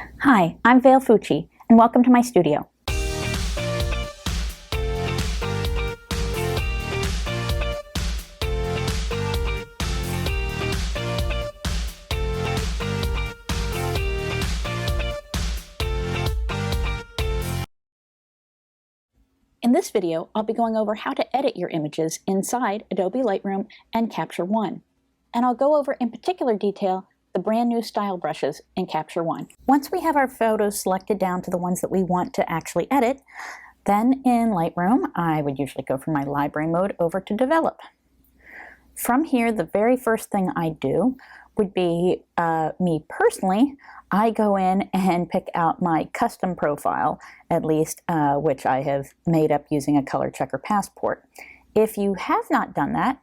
Hi, I'm Vail Fucci, and welcome to my studio. In this video, I'll be going over how to edit your images inside Adobe Lightroom and Capture One. And I'll go over in particular detail the brand new style brushes in Capture One. Once we have our photos selected down to the ones that we want to actually edit, then in Lightroom, I would usually go from my library mode over to Develop. From here, the very first thing I do would be, me personally, I go in and pick out my custom profile, at least, which I have made up using a color checker passport. If you have not done that,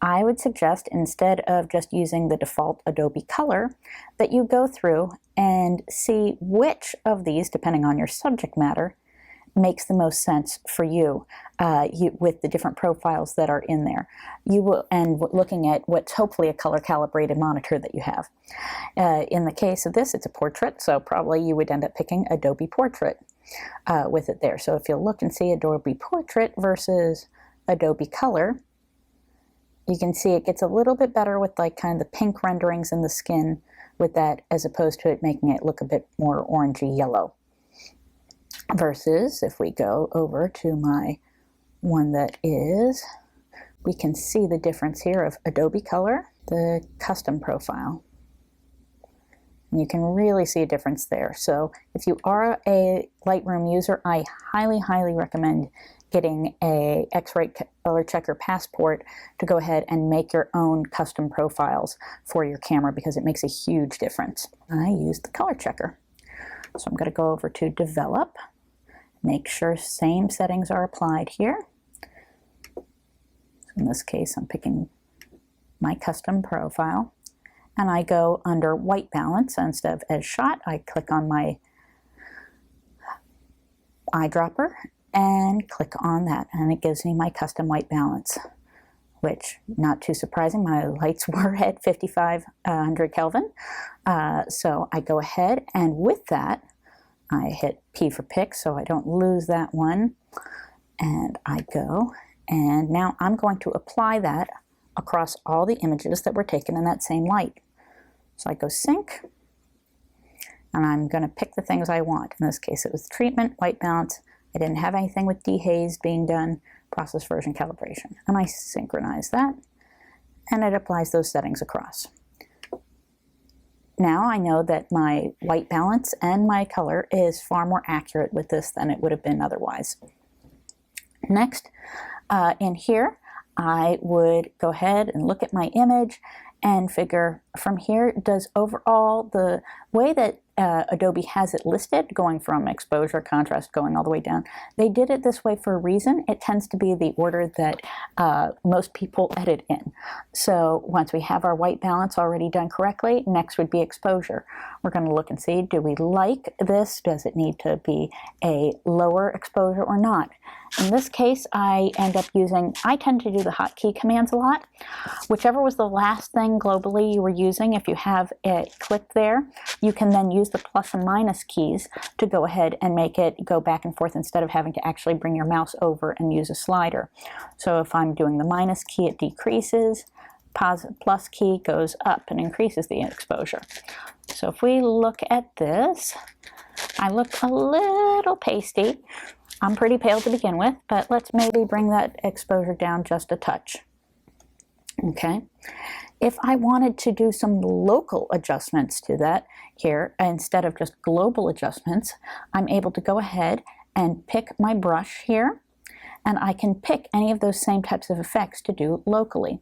I would suggest, instead of just using the default Adobe color, that you go through and see which of these, depending on your subject matter, makes the most sense for you, with the different profiles that are in there. You will, and looking at what's hopefully a color calibrated monitor that you have. In the case of this, it's a portrait, so probably you would end up picking Adobe Portrait with it there. So if you look and see Adobe Portrait versus Adobe Color, you can see it gets a little bit better with like kind of the pink renderings in the skin with that, as opposed to it making it look a bit more orangey yellow. Versus if we go over to my one that is, we can see the difference here of Adobe Color, the custom profile. And you can really see a difference there. So if you are a Lightroom user, I highly recommend getting a X-Ray color checker passport to go ahead and make your own custom profiles for your camera, because it makes a huge difference. I use the color checker. So I'm going to go over to Develop. Make sure same settings are applied here. So in this case, I'm picking my custom profile, and I go under white balance. Instead of edge shot, I click on my eyedropper and click on that, and it gives me my custom white balance, which, not too surprising, my lights were at 5500 Kelvin. So I go ahead, and with that, I hit P for pick so I don't lose that one, and I go, and now I'm going to apply that across all the images that were taken in that same light. So I go sync, and I'm going to pick the things I want. In this case it was treatment, white balance. I didn't have anything with dehaze being done, process version calibration, and I synchronize that, and it applies those settings across. Now I know that my white balance and my color is far more accurate with this than it would have been otherwise. Next, in here, I would go ahead and look at my image and figure from here, does overall the way that Adobe has it listed, going from exposure, contrast, going all the way down, they did it this way for a reason. It tends to be the order that most people edit in. So once we have our white balance already done correctly, next would be exposure. We're going to look and see, do we like this? Does it need to be a lower exposure or not? In this case, I tend to do the hotkey commands a lot. Whichever was the last thing globally you were using, if you have it clicked there, you can then use the plus and minus keys to go ahead and make it go back and forth instead of having to actually bring your mouse over and use a slider. So if I'm doing the minus key, it decreases. Plus key goes up and increases the exposure. So if we look at this, I look a little pasty. I'm pretty pale to begin with, but let's maybe bring that exposure down just a touch. Okay. If I wanted to do some local adjustments to that here, instead of just global adjustments, I'm able to go ahead and pick my brush here, and I can pick any of those same types of effects to do locally.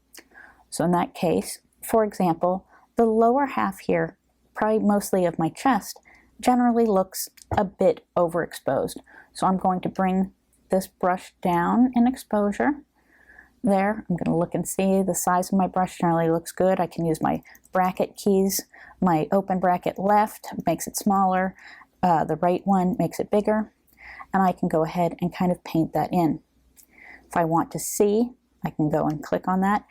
So in that case, for example, the lower half here, probably mostly of my chest, generally looks a bit overexposed. So I'm going to bring this brush down in exposure. There, I'm going to look and see the size of my brush generally looks good. I can use my bracket keys. My open bracket left makes it smaller. The right one makes it bigger. And I can go ahead and kind of paint that in. If I want to see, I can go and click on that.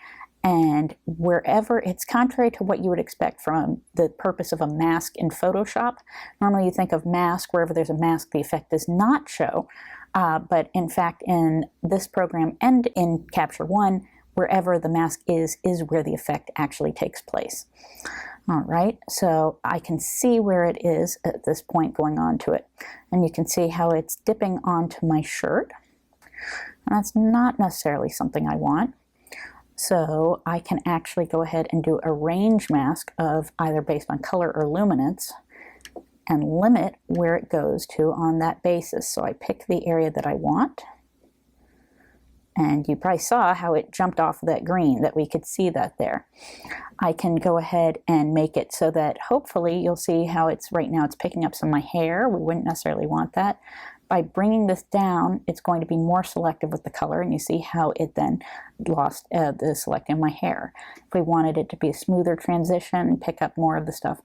And wherever it's contrary to what you would expect from the purpose of a mask in Photoshop. Normally you think of mask, wherever there's a mask, the effect does not show. But in fact, in this program and in Capture One, wherever the mask is where the effect actually takes place. All right, so I can see where it is at this point going on to it. And you can see how it's dipping onto my shirt. And that's not necessarily something I want. So I can actually go ahead and do a range mask of either based on color or luminance and limit where it goes to on that basis. So I pick the area that I want. And you probably saw how it jumped off of that green, that we could see that there. I can go ahead and make it so that hopefully you'll see how it's right now it's picking up some of my hair. We wouldn't necessarily want that. By bringing this down, it's going to be more selective with the color, and you see how it then lost the selecting of my hair. If we wanted it to be a smoother transition, pick up more of the stuff,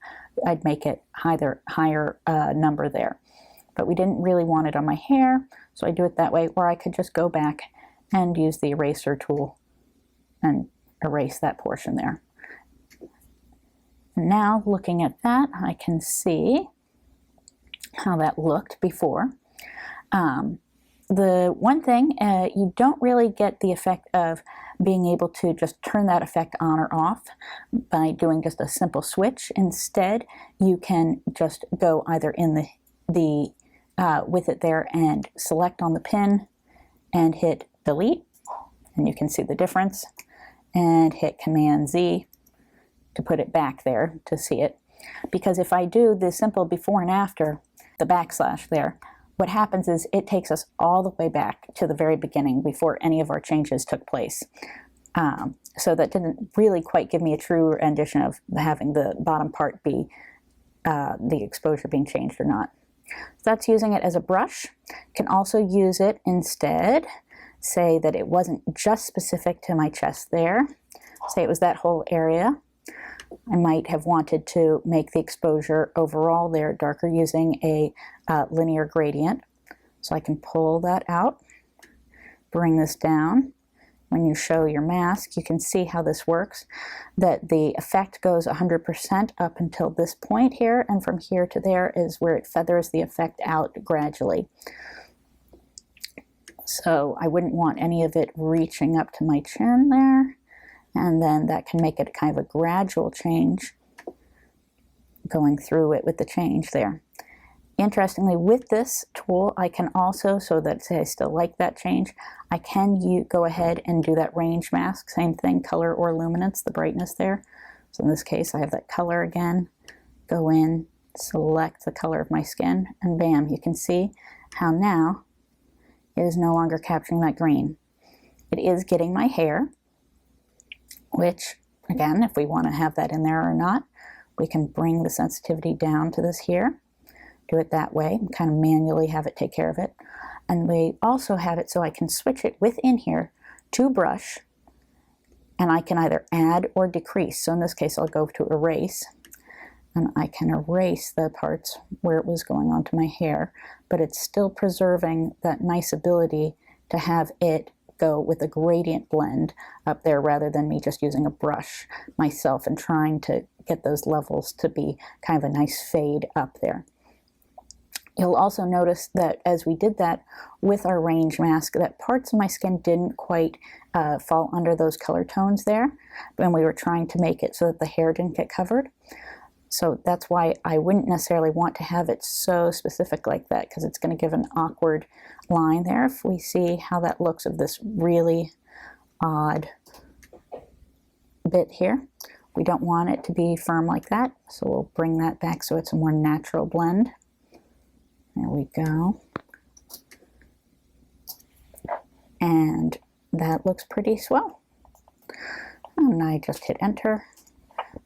I'd make it higher number there. But we didn't really want it on my hair, so I do it that way, or I could just go back and use the eraser tool and erase that portion there. Now, looking at that, I can see how that looked before. The one thing, you don't really get the effect of being able to just turn that effect on or off by doing just a simple switch. Instead, you can just go either in with it there and select on the pin and hit delete, and you can see the difference, and hit Command Z to put it back there to see it. Because if I do the simple before and after, the backslash there, what happens is it takes us all the way back to the very beginning before any of our changes took place. So that didn't really quite give me a true rendition of having the bottom part be the exposure being changed or not. So that's using it as a brush. You can also use it instead, say that it wasn't just specific to my chest there. Say it was that whole area. I might have wanted to make the exposure overall there darker using a linear gradient. So I can pull that out, bring this down. When you show your mask, you can see how this works, that the effect goes 100% up until this point here, and from here to there is where it feathers the effect out gradually. So I wouldn't want any of it reaching up to my chin there. And then that can make it kind of a gradual change going through it with the change there. Interestingly, with this tool, I can also, so that say I still like that change, I can go ahead and do that range mask, same thing, color or luminance, the brightness there. So in this case, I have that color again, go in, select the color of my skin, and bam, you can see how now it is no longer capturing that green. It is getting my hair, which, again, if we want to have that in there or not, we can bring the sensitivity down to this here, do it that way, and kind of manually have it take care of it. And we also have it so I can switch it within here to brush, and I can either add or decrease. So in this case, I'll go to erase, and I can erase the parts where it was going onto my hair, but it's still preserving that nice ability to have it go with a gradient blend up there rather than me just using a brush myself and trying to get those levels to be kind of a nice fade up there. You'll also notice that as we did that with our range mask, that parts of my skin didn't quite fall under those color tones there when we were trying to make it so that the hair didn't get covered. So that's why I wouldn't necessarily want to have it so specific like that, because it's going to give an awkward line there. If we see how that looks of this really odd bit here, we don't want it to be firm like that, so we'll bring that back so it's a more natural blend. There we go. And that looks pretty swell. And I just hit enter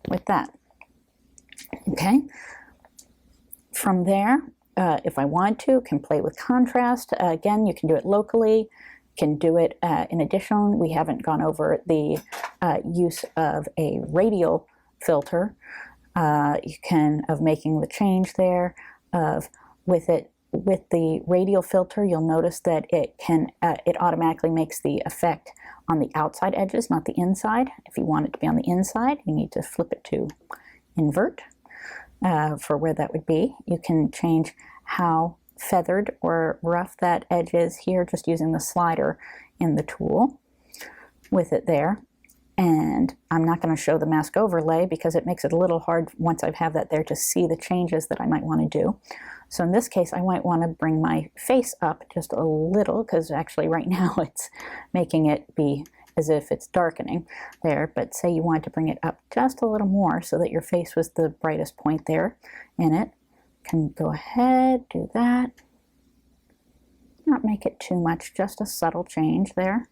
with that. Okay. From there, if I want to, can play with contrast. Again, you can do it locally, can do it in addition. We haven't gone over the use of a radial filter. You can, of making the change there, of with it with the radial filter, you'll notice that it automatically makes the effect on the outside edges, not the inside. If you want it to be on the inside, you need to flip it to invert for where that would be. You can change how feathered or rough that edge is here just using the slider in the tool with it there. And I'm not going to show the mask overlay because it makes it a little hard once I have that there to see the changes that I might want to do. So in this case, I might want to bring my face up just a little, because actually right now it's making it be as if it's darkening there. But say you wanted to bring it up just a little more so that your face was the brightest point there in it. Can go ahead, do that. Not make it too much, just a subtle change there.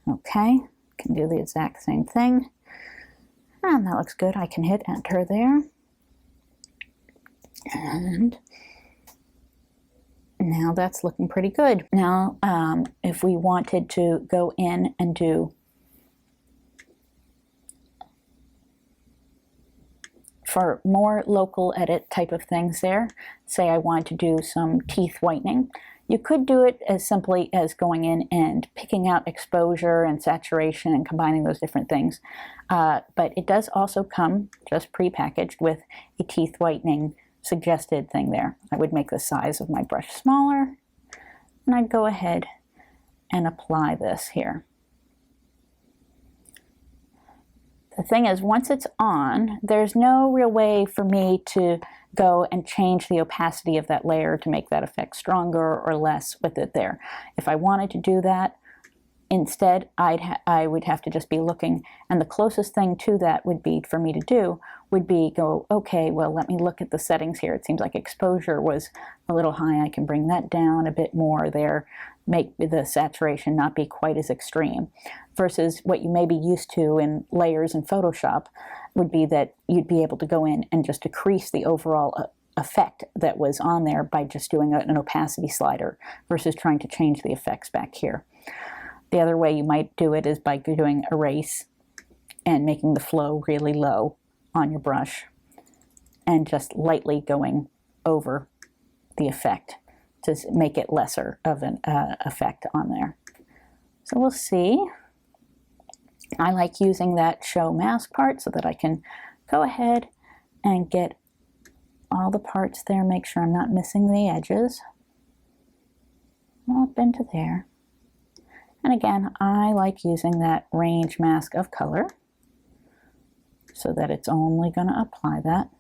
Okay. Can do the exact same thing, and that looks good. I can hit enter there, and now that's looking pretty good. Now if we wanted to go in and do for more local edit type of things there, say I want to do some teeth whitening, you could do it as simply as going in and picking out exposure and saturation and combining those different things. But it does also come just pre-packaged with a teeth whitening suggested thing there. I would make the size of my brush smaller, and I'd go ahead and apply this here. The thing is, once it's on, there's no real way for me to go and change the opacity of that layer to make that effect stronger or less with it there. If I wanted to do that, instead I would have to just be looking, and the closest thing to that would be for me to do would be go, okay, well, let me look at the settings here. It seems like exposure was a little high. I can bring that down a bit more there, make the saturation not be quite as extreme, versus what you may be used to in layers in Photoshop would be that you'd be able to go in and just decrease the overall effect that was on there by just doing an opacity slider versus trying to change the effects back here. The other way you might do it is by doing erase and making the flow really low on your brush and just lightly going over the effect to make it lesser of an effect on there. So we'll see. I like using that show mask part so that I can go ahead and get all the parts there, make sure I'm not missing the edges. Up into there. And again, I like using that range mask of color so that it's only going to apply that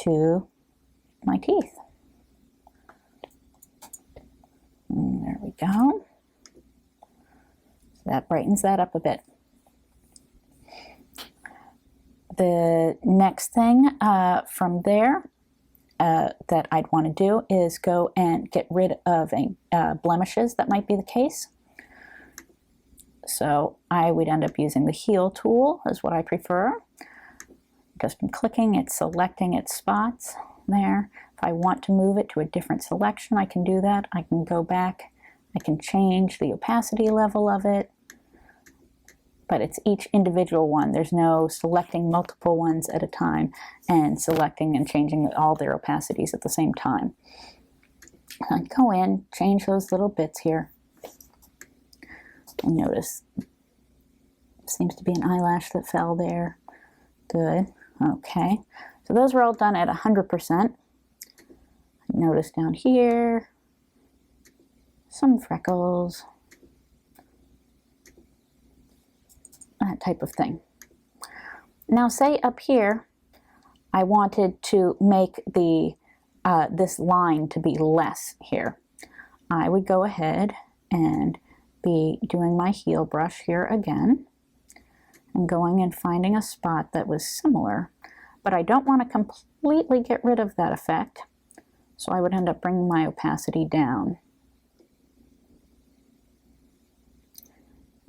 to my teeth. And there we go. So that brightens that up a bit. The next thing from there that I'd want to do is go and get rid of blemishes that might be the case. So I would end up using the heal tool is what I prefer. Just in clicking, it's selecting its spots there. If I want to move it to a different selection, I can do that. I can go back, I can change the opacity level of it, but it's each individual one. There's no selecting multiple ones at a time and selecting and changing all their opacities at the same time. I go in, change those little bits here. And notice, seems to be an eyelash that fell there. Good, okay. So those are all done at 100%. Notice down here, some freckles, that type of thing. Now say up here, I wanted to make the this line to be less here. I would go ahead and be doing my heel brush here again and going and finding a spot that was similar, but I don't want to completely get rid of that effect, so I would end up bringing my opacity down.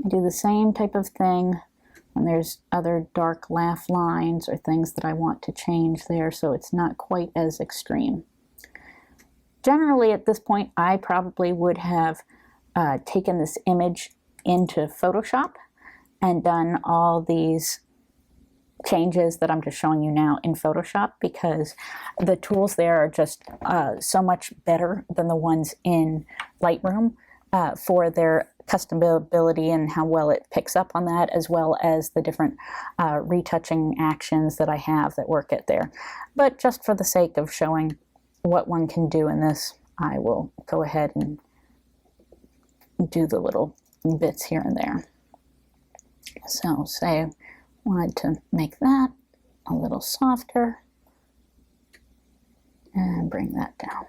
I do the same type of thing when there's other dark laugh lines or things that I want to change there so it's not quite as extreme. Generally at this point I probably would have taken this image into Photoshop and done all these changes that I'm just showing you now in Photoshop, because the tools there are just so much better than the ones in Lightroom for their customability and how well it picks up on that, as well as the different retouching actions that I have that work at there. But just for the sake of showing what one can do in this, I will go ahead and do the little bits here and there. So say I wanted to make that a little softer and bring that down.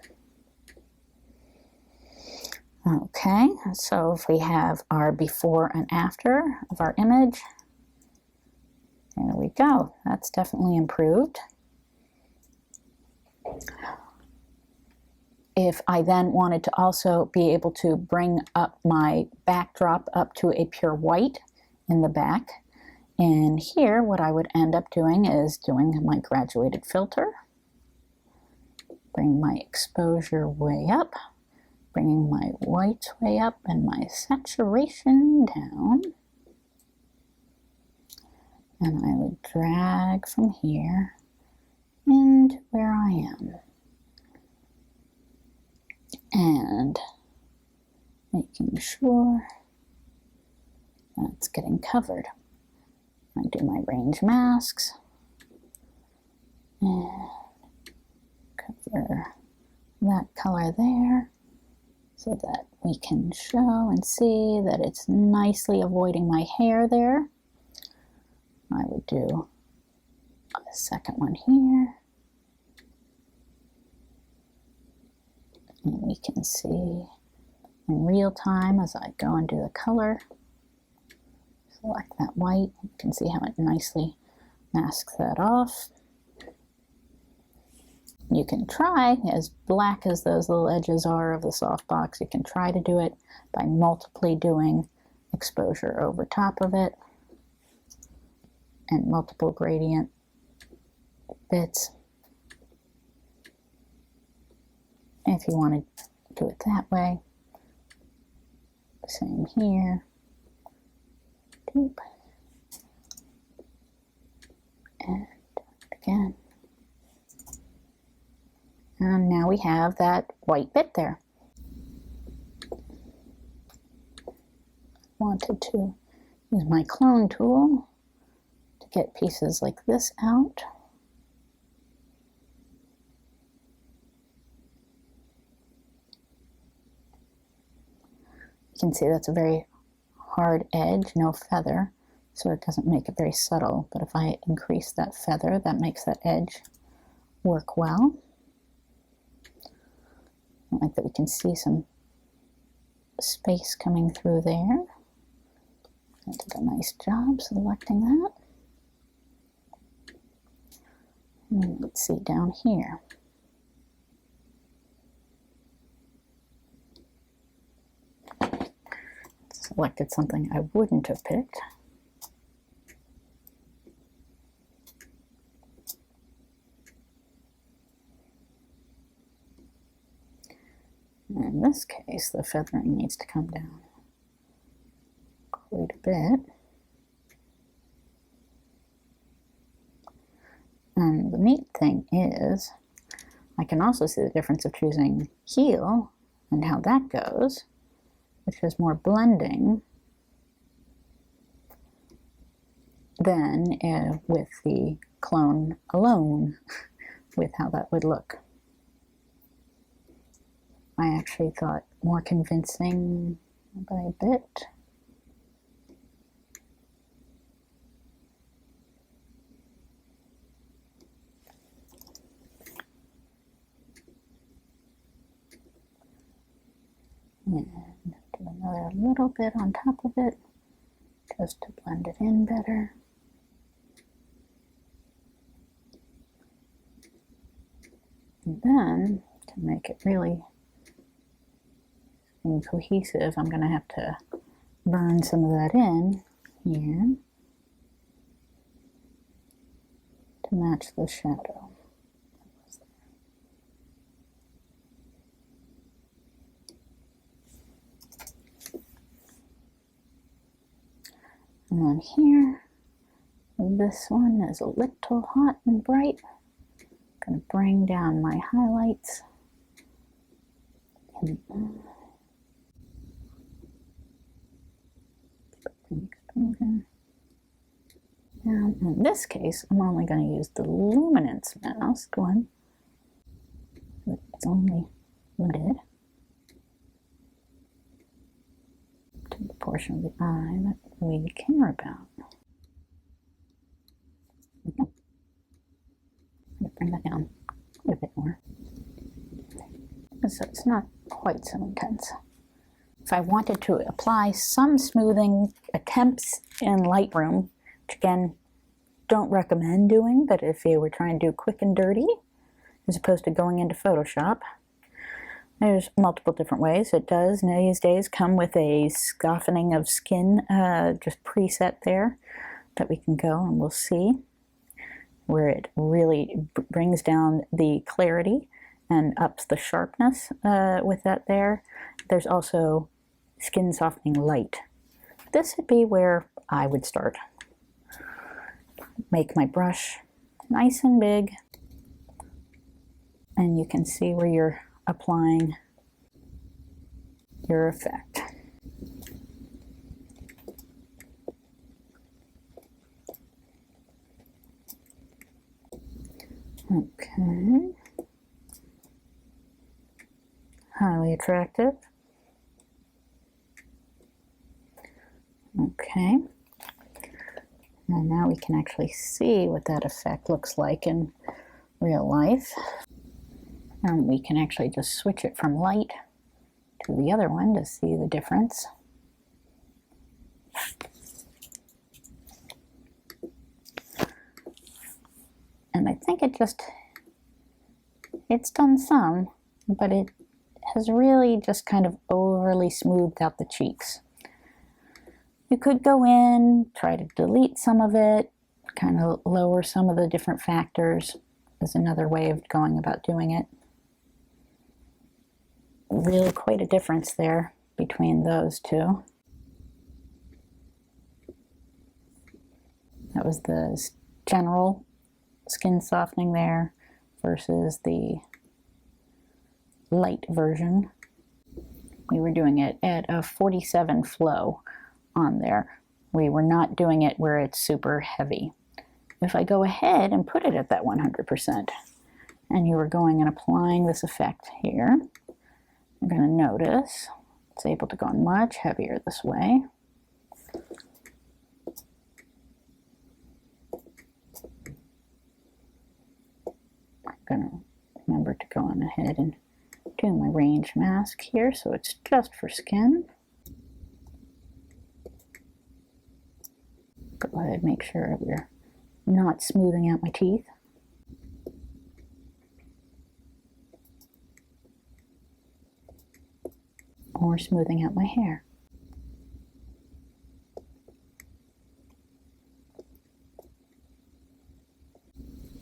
Okay, so if we have our before and after of our image, there we go. That's definitely improved. If I then wanted to also be able to bring up my backdrop up to a pure white in the back, and here what I would end up doing is doing my graduated filter, bring my exposure way up, bringing my whites way up and my saturation down, and I would drag from here into where I am, and making sure that's getting covered. I do my range masks and cover that color there so that we can show and see that it's nicely avoiding my hair there. I would do a second one here, and we can see in real time as I go and do the color. Select that white, you can see how it nicely masks that off. You can try, as black as those little edges are of the softbox, you can try to do it by multiply doing exposure over top of it and multiple gradient bits. If you want to do it that way, same here. Doop. And again. And now we have that white bit there. Wanted to use my clone tool to get pieces like this out. You can see that's a very hard edge, no feather, so it doesn't make it very subtle. But if I increase that feather, that makes that edge work well. I like that we can see some space coming through there. I did a nice job selecting that. And let's see down here. Selected something I wouldn't have picked. In this case, the feathering needs to come down quite a bit. And the neat thing is, I can also see the difference of choosing heel and how that goes, which is more blending than with the clone alone, with how that would look. I actually thought more convincing by a bit. And do another little bit on top of it, just to blend it in better. And then, to make it really cohesive, I'm going to have to burn some of that in here to match the shadow. And then here, This one is a little hot and bright. I'm going to bring down my highlights. Now, in this case, I'm only going to use the luminance mask one. It's only limited to the portion of the eye that we care about. I'm going to bring that down a bit more, so it's not quite so intense. If I wanted to apply some smoothing attempts in Lightroom, which again, don't recommend doing, but if you were trying to do quick and dirty, as opposed to going into Photoshop, there's multiple different ways. It does these days come with a softening of skin, just preset there, that we can go and we'll see, where it really brings down the clarity and ups the sharpness with that there. There's also skin softening light. This would be where I would start. Make my brush nice and big, and you can see where you're applying your effect. Okay. Highly attractive. Okay. And now we can actually see what that effect looks like in real life. And we can actually just switch it from light to the other one to see the difference. And I think it's done some, but it has really just kind of overly smoothed out the cheeks. You could go in, try to delete some of it, kind of lower some of the different factors is another way of going about doing it. Really quite a difference there between those two. That was the general skin softening there versus the light version. We were doing it at a 47 flow on there. We were not doing it where it's super heavy. If I go ahead and put it at that 100%, and you were going and applying this effect here, you're going to notice it's able to go much heavier this way. I'm going to remember to go on ahead and do my range mask here, so it's just for skin. Go ahead and make sure we're not smoothing out my teeth. Or smoothing out my hair.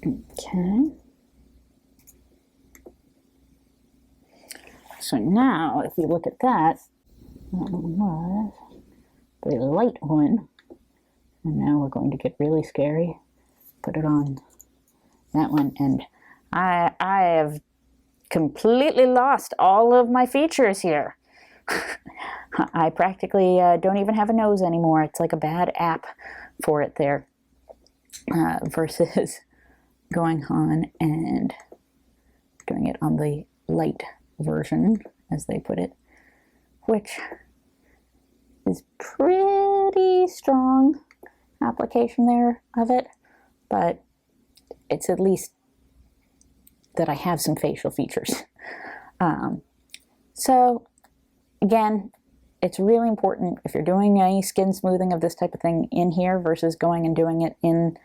Okay. So now, if you look at that was the light one. And now we're going to get really scary. Put it on that one, and I have completely lost all of my features here. I practically don't even have a nose anymore. It's like a bad app for it there. Versus going on and doing it on the light version, as they put it, which is pretty strong application there of it, but it's at least that I have some facial features. So again, it's really important if you're doing any skin smoothing of this type of thing in here versus going and doing it in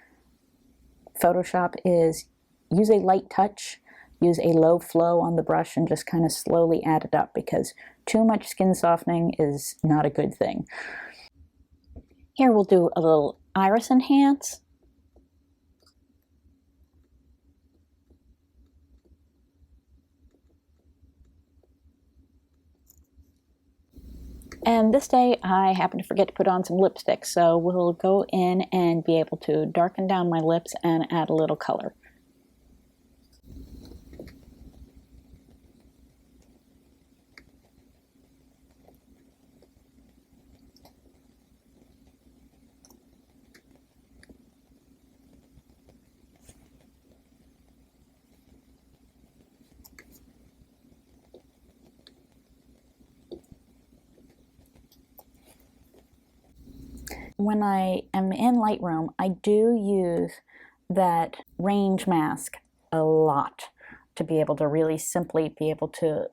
Photoshop is use a light touch, use a low flow on the brush, and just kind of slowly add it up, because too much skin softening is not a good thing. Here we'll do a little iris enhance. And this day I happened to forget to put on some lipstick, so we'll go in and be able to darken down my lips and add a little color. When I am in Lightroom, I do use that range mask a lot to be able to really simply be able to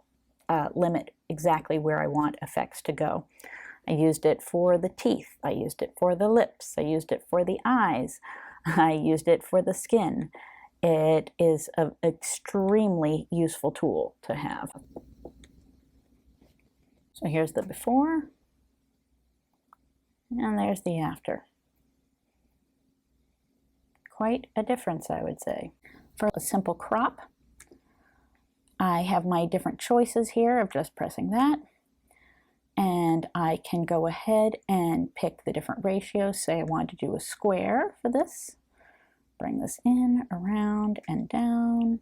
limit exactly where I want effects to go. I used it for the teeth, I used it for the lips, I used it for the eyes, I used it for the skin. It is an extremely useful tool to have. So here's the before. And there's the after. Quite a difference, I would say. For a simple crop, I have my different choices here of just pressing that. And I can go ahead and pick the different ratios. Say I want to do a square for this. Bring this in, around, and down.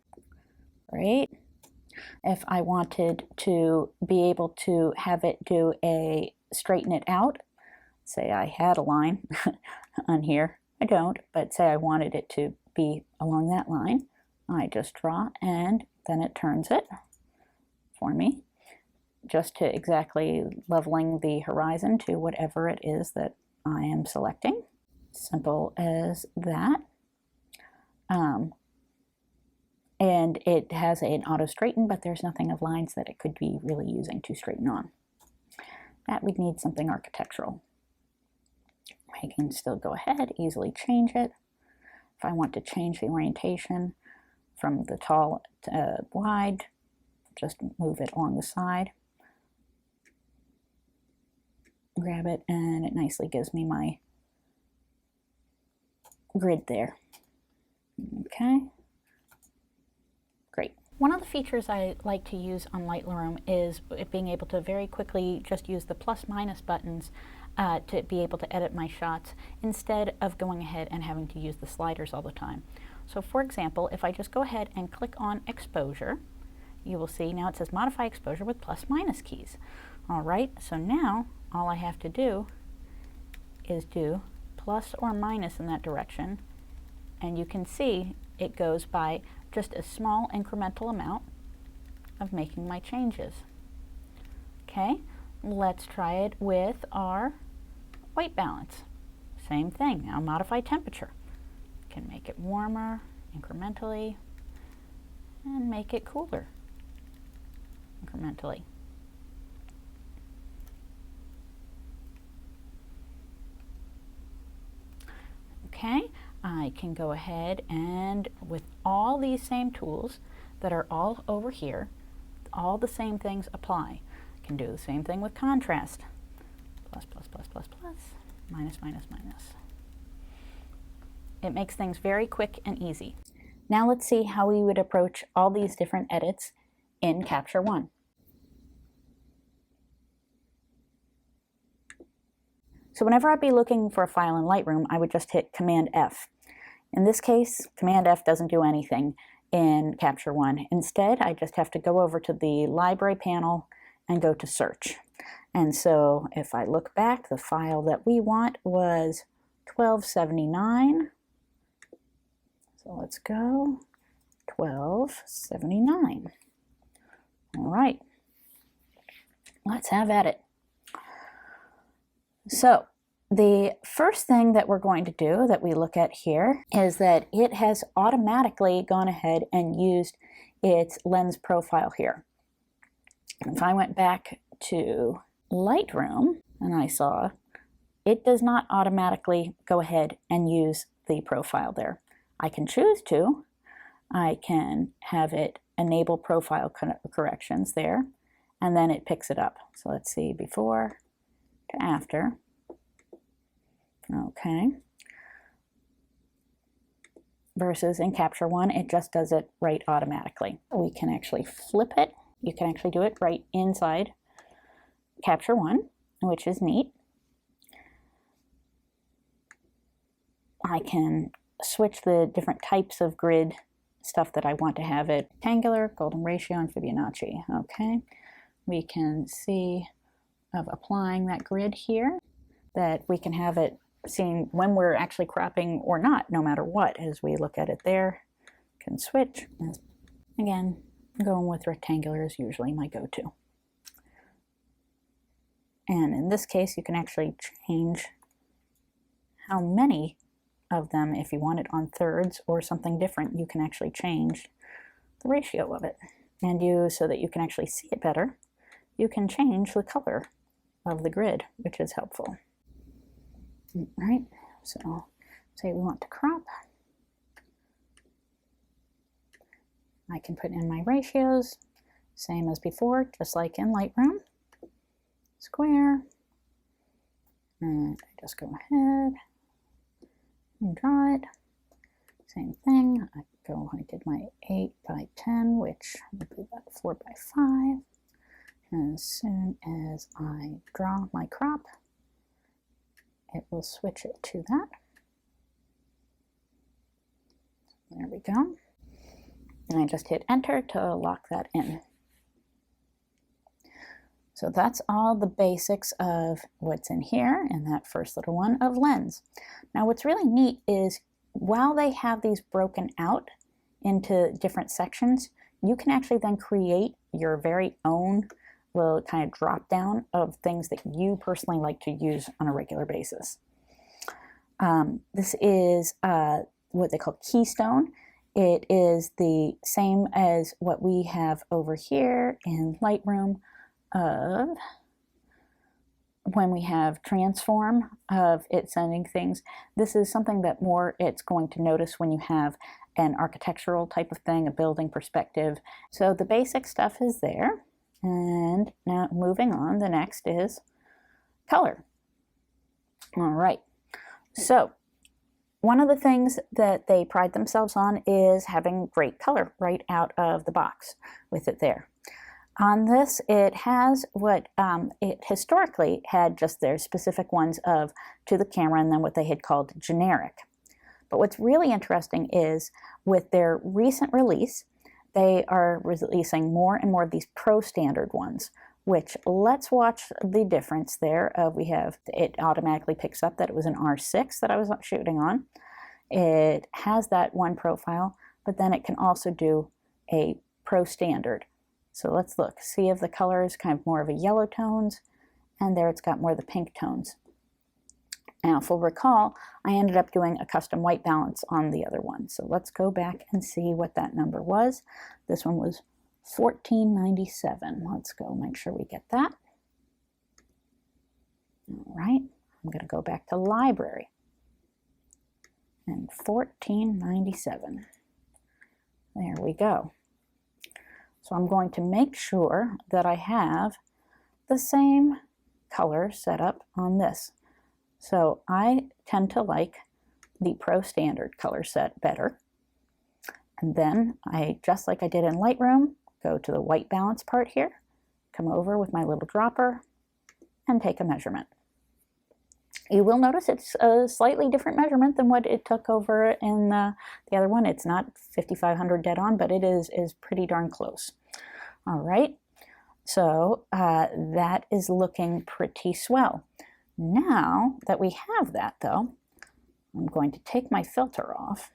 Great. If I wanted to be able to have it do a straighten it out, say I had a line on here, I don't, but say I wanted it to be along that line, I just draw and then it turns it for me, just to exactly leveling the horizon to whatever it is that I am selecting. Simple as that. And it has an auto straighten, but there's nothing of lines that it could be really using to straighten on. That would need something architectural. I can still go ahead, easily change it. If I want to change the orientation from the tall to wide, just move it along the side. Grab it and it nicely gives me my grid there. Okay, great. One of the features I like to use on Lightroom is being able to very quickly just use the plus/minus buttons to be able to edit my shots instead of going ahead and having to use the sliders all the time. So for example, if I just go ahead and click on exposure, you will see now it says modify exposure with plus/minus keys. All right, so now all I have to do is do plus or minus in that direction, and you can see it goes by just a small incremental amount of making my changes. Okay, let's try it with our white balance. Same thing. Now modify temperature. Can make it warmer incrementally and make it cooler incrementally. Okay, I can go ahead and with all these same tools that are all over here, all the same things apply. I can do the same thing with contrast. Plus, plus, plus, plus, plus, minus, minus, minus. It makes things very quick and easy. Now let's see how we would approach all these different edits in Capture One. So whenever I'd be looking for a file in Lightroom, I would just hit Command F. In this case, Command F doesn't do anything in Capture One. Instead, I just have to go over to the Library panel and go to Search. And so if I look back, the file that we want was 1279. So let's go 1279. All right, let's have at it. So the first thing that we're going to do that we look at here is that it has automatically gone ahead and used its lens profile here. If I went back to Lightroom and I saw it does not automatically go ahead and use the profile there. I can choose to. I can have it enable profile corrections there, and then it picks it up. So let's see, before to after. Okay. Versus in Capture One, it just does it right automatically. We can actually flip it. You can actually do it right inside Capture One. which is neat. I can switch the different types of grid stuff that I want to have it. Rectangular, golden ratio, and Fibonacci. Okay, we can see of applying that grid here, that we can have it seeing when we're actually cropping or not, no matter what, as we look at it there. Can switch. Again, going with rectangular is usually my go-to. And in this case, you can actually change how many of them, if you want it on thirds or something different, you can actually change the ratio of it. And so that you can actually see it better, you can change the color of the grid, which is helpful. All right, so say we want to crop. I can put in my ratios, same as before, just like in Lightroom. Square, and I just go ahead and draw it. Same thing, I did my 8 by 10, which would be about 4 by 5. And as soon as I draw my crop, it will switch it to that. There we go. And I just hit enter to lock that in. So that's all the basics of what's in here in that first little one of lens. Now what's really neat is while they have these broken out into different sections, you can actually then create your very own little kind of drop down of things that you personally like to use on a regular basis. This is what they call Keystone. It is the same as what we have over here in Lightroom of when we have transform of it sending things. This is something that more it's going to notice when you have an architectural type of thing, a building perspective. So the basic stuff is there. And now moving on, the next is color. All right, so one of the things that they pride themselves on is having great color right out of the box with it there. On this, it has what it historically had just their specific ones of to the camera and then what they had called generic. But what's really interesting is with their recent release, they are releasing more and more of these pro standard ones, which let's watch the difference there. We have, it automatically picks up that it was an R6 that I was shooting on. It has that one profile, but then it can also do a pro standard. So let's look, see if the color is kind of more of a yellow tones, and there it's got more of the pink tones. Now, if we'll recall, I ended up doing a custom white balance on the other one. So let's go back and see what that number was. This one was 1497. Let's go make sure we get that. All right, I'm going to go back to library. And 1497. There we go. So I'm going to make sure that I have the same color set up on this. So I tend to like the Pro Standard color set better. And then I, just like I did in Lightroom, go to the white balance part here, come over with my little dropper and take a measurement. You will notice it's a slightly different measurement than what it took over in the other one. It's not 5500 dead on, but it is pretty darn close. All right, so that is looking pretty swell. Now that we have that though, I'm going to take my filter off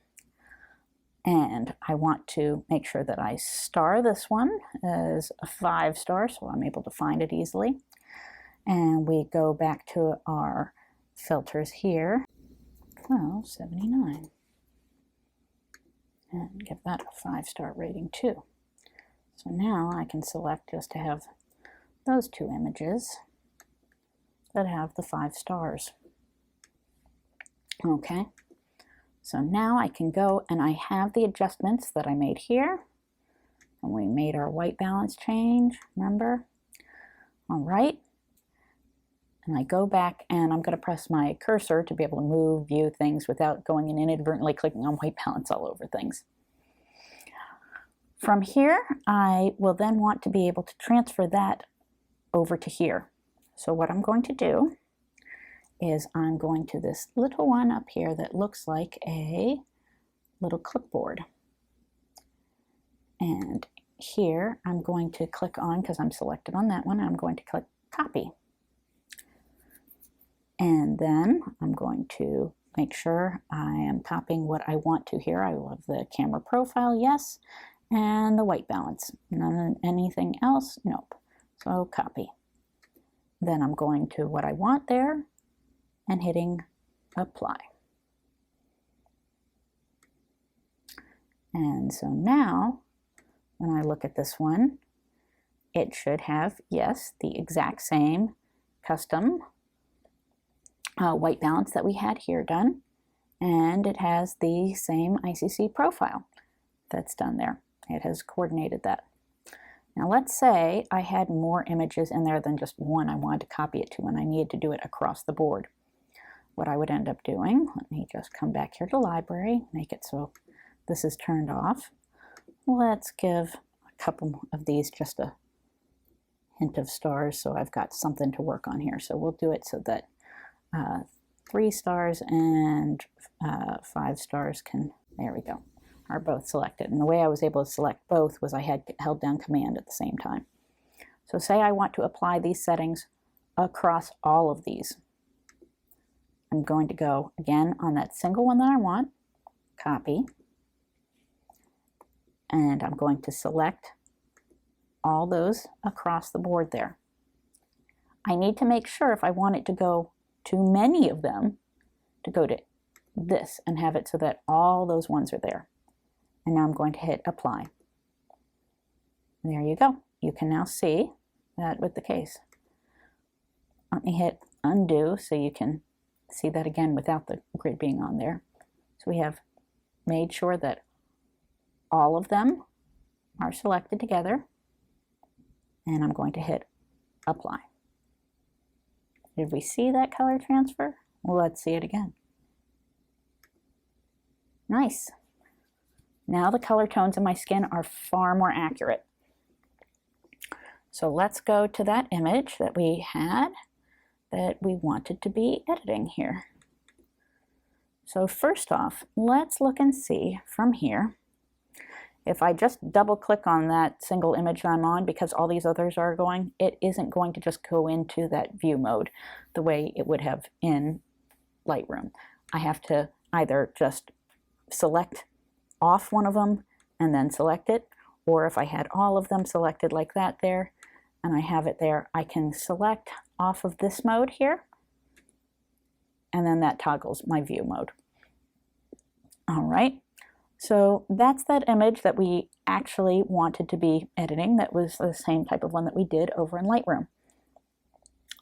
and I want to make sure that I star this one as a 5-star so I'm able to find it easily. And we go back to our filters here, 1279, and give that a 5-star rating too. So now I can select just to have those two images that have the 5 stars. Okay, so now I can go and I have the adjustments that I made here, and we made our white balance change, remember? All right. And I go back and I'm going to press my cursor to be able to move, view things without going and inadvertently clicking on white balance all over things. From here, I will then want to be able to transfer that over to here. So what I'm going to do is I'm going to this little one up here that looks like a little clipboard. And here I'm going to click on, because I'm selected on that one, I'm going to click copy. And then I'm going to make sure I am copying what I want to here. I love the camera profile, yes, and the white balance. None, anything else? Nope. So copy. Then I'm going to what I want there and hitting apply. And so now when I look at this one, it should have, yes, the exact same custom white balance that we had here done, and it has the same ICC profile that's done there. It has coordinated that. Now let's say I had more images in there than just one I wanted to copy it to, and I needed to do it across the board. What I would end up doing, let me just come back here to library, make it so this is turned off. Let's give a couple of these just a hint of stars so I've got something to work on here. So we'll do it so that 3 stars and 5 stars there we go, are both selected. And the way I was able to select both was I had held down Command at the same time. So say I want to apply these settings across all of these. I'm going to go again on that single one that I want, copy, and I'm going to select all those across the board there. I need to make sure if I want it to go to many of them, to go to this and have it so that all those ones are there. And now I'm going to hit apply. There you go. You can now see that with the case. Let me hit undo so you can see that again without the grid being on there. So we have made sure that all of them are selected together, and I'm going to hit apply. Did we see that color transfer? Well, let's see it again. Nice. Now the color tones in my skin are far more accurate. So let's go to that image that we had that we wanted to be editing here. So first off, let's look and see from here. If I just double click on that single image that I'm on, because all these others are going, it isn't going to just go into that view mode the way it would have in Lightroom. I have to either just select off one of them and then select it, or if I had all of them selected like that there, and I have it there, I can select off of this mode here, and then that toggles my view mode. All right. So that's that image that we actually wanted to be editing. That was the same type of one that we did over in Lightroom.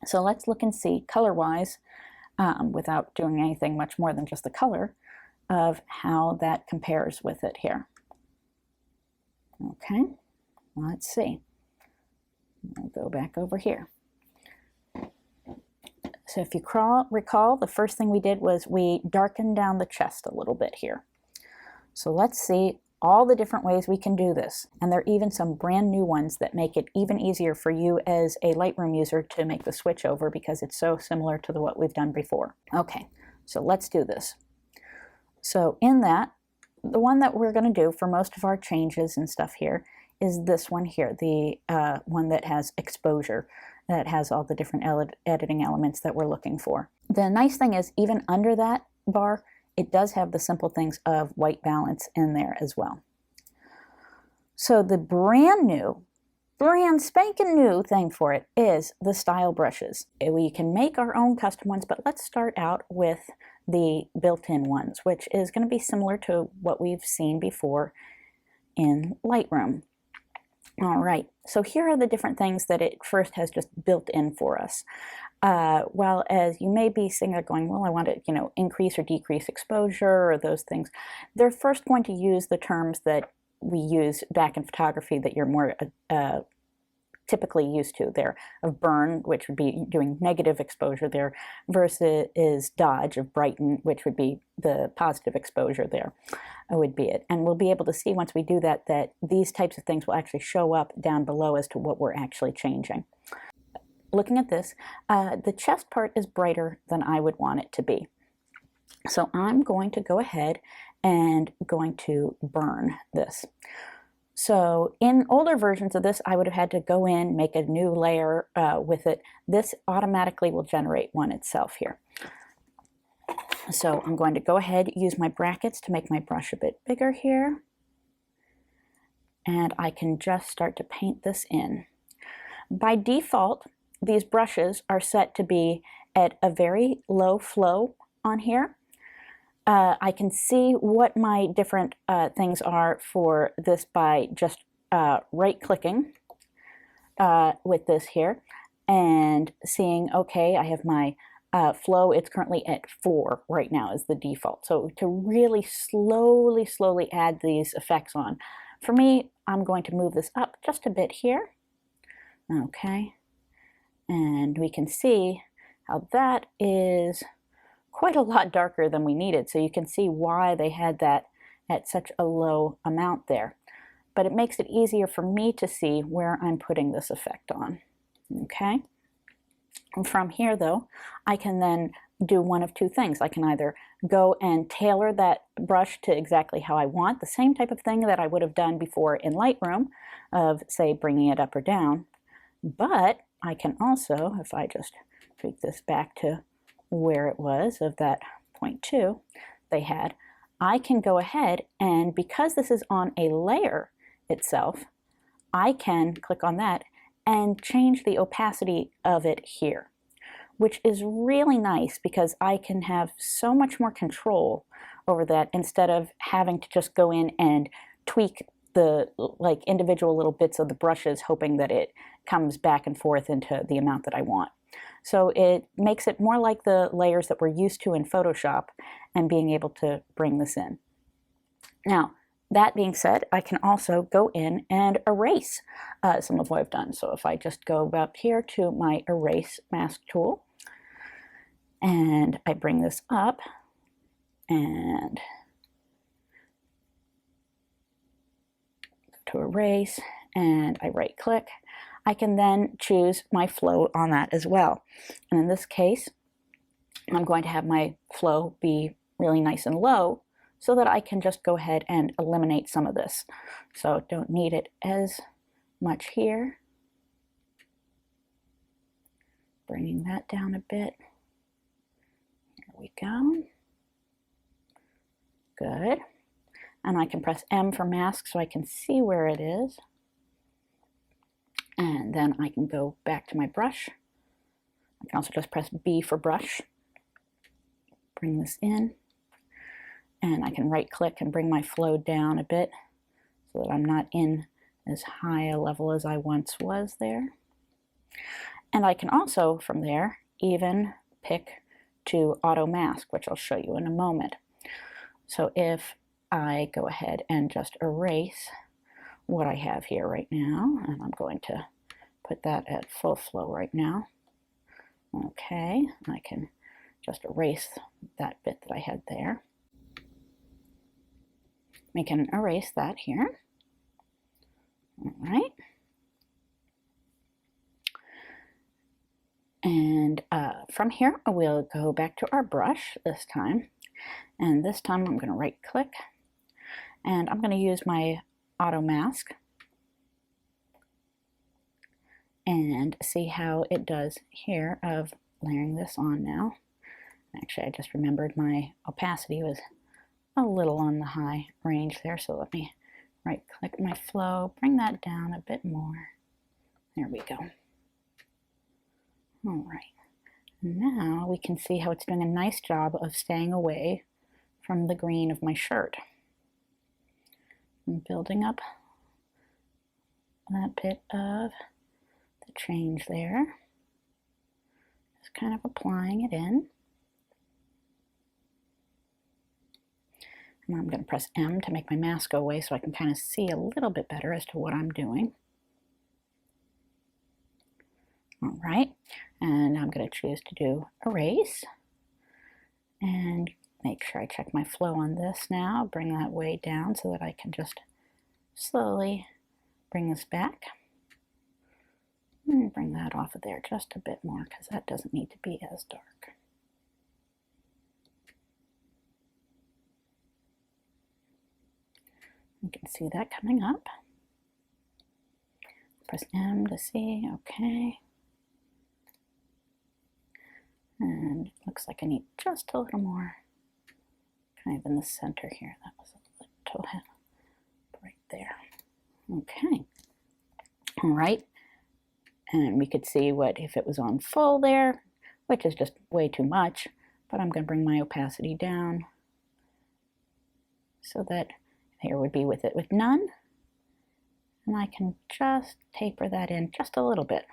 So let's look and see color-wise, without doing anything much more than just the color, of how that compares with it here. Okay, let's see. I'll go back over here. So if you recall, the first thing we did was we darkened down the chest a little bit here. So let's see all the different ways we can do this. And there are even some brand new ones that make it even easier for you as a Lightroom user to make the switch over, because it's so similar to what we've done before. Okay, so let's do this. So in that, the one that we're going to do for most of our changes and stuff here is this one here, the one that has exposure, that has all the different editing elements that we're looking for. The nice thing is, even under that bar, it does have the simple things of white balance in there as well. So the brand spanking new thing for it is the style brushes. We can make our own custom ones, but let's start out with the built-in ones, which is going to be similar to what we've seen before in Lightroom. All right, so here are the different things that it first has just built in for us. Well, as you may be sitting there going, well, I want to, increase or decrease exposure or those things. They're first going to use the terms that we use back in photography that you're more typically used to there, of burn, which would be doing negative exposure there, versus dodge, of brighten, which would be the positive exposure there, would be it. And we'll be able to see once we do that, that these types of things will actually show up down below as to what we're actually changing. looking at this, the chest part is brighter than I would want it to be. So I'm going to go ahead and going to burn this. So in older versions of this, I would have had to go in, make a new layer with it. This automatically will generate one itself here. So I'm going to go ahead, use my brackets to make my brush a bit bigger here. And I can just start to paint this in. By default, these brushes are set to be at a very low flow on here. I can see what my different things are for this by just right-clicking with this here and seeing, okay, I have my flow. It's currently at 4 right now is the default. So to really slowly add these effects on, for me, I'm going to move this up just a bit here. Okay, and we can see how that is quite a lot darker than we needed. So you can see why they had that at such a low amount there. But it makes it easier for me to see where I'm putting this effect on. Okay. And from here, though, I can then do one of two things. I can either go and tailor that brush to exactly how I want, the same type of thing that I would have done before in Lightroom of, say, bringing it up or down. But I can also, if I just tweak this back to where it was of that 0.2 they had, I can go ahead and, because this is on a layer itself, I can click on that and change the opacity of it here, which is really nice because I can have so much more control over that instead of having to just go in and tweak the like individual little bits of the brushes hoping that it comes back and forth into the amount that I want. So it makes it more like the layers that we're used to in Photoshop and being able to bring this in. Now, that being said, I can also go in and erase some of what I've done. So if I just go up here to my erase mask tool and I bring this up and to erase and I right click, I can then choose my flow on that as well. And in this case, I'm going to have my flow be really nice and low so that I can just go ahead and eliminate some of this. So don't need it as much here. Bringing that down a bit. Here we go. Good. And I can press M for mask so I can see where it is. And then I can go back to my brush. I can also just press B for brush. Bring this in. And I can right click and bring my flow down a bit so that I'm not in as high a level as I once was there. And I can also, from there, even pick to auto mask, which I'll show you in a moment. So if I go ahead and just erase what I have here right now, and I'm going to put that at full flow right now. Okay, I can just erase that bit that I had there. We can erase that here. All right. And from here, we'll go back to our brush this time. And this time I'm going to right click and I'm going to use my auto mask and see how it does here of layering this on now. Actually, I just remembered my opacity was a little on the high range there, so let me right click my flow, bring that down a bit more. There we go. All right, now we can see how it's doing a nice job of staying away from the green of my shirt. I'm building up that bit of the change there, just kind of applying it in. And I'm going to press M to make my mask go away so I can kind of see a little bit better as to what I'm doing. All right, and I'm going to choose to do erase and make sure I check my flow on this now, bring that way down so that I can just slowly bring this back. Bring that off of there just a bit more because that doesn't need to be as dark. You can see that coming up. Press M to see, okay. And it looks like I need just a little more, kind of in the center here. That was a little right there. Okay, all right. And we could see what if it was on full there, which is just way too much, but I'm going to bring my opacity down so that here would be with it with none. And I can just taper that in just a little bit,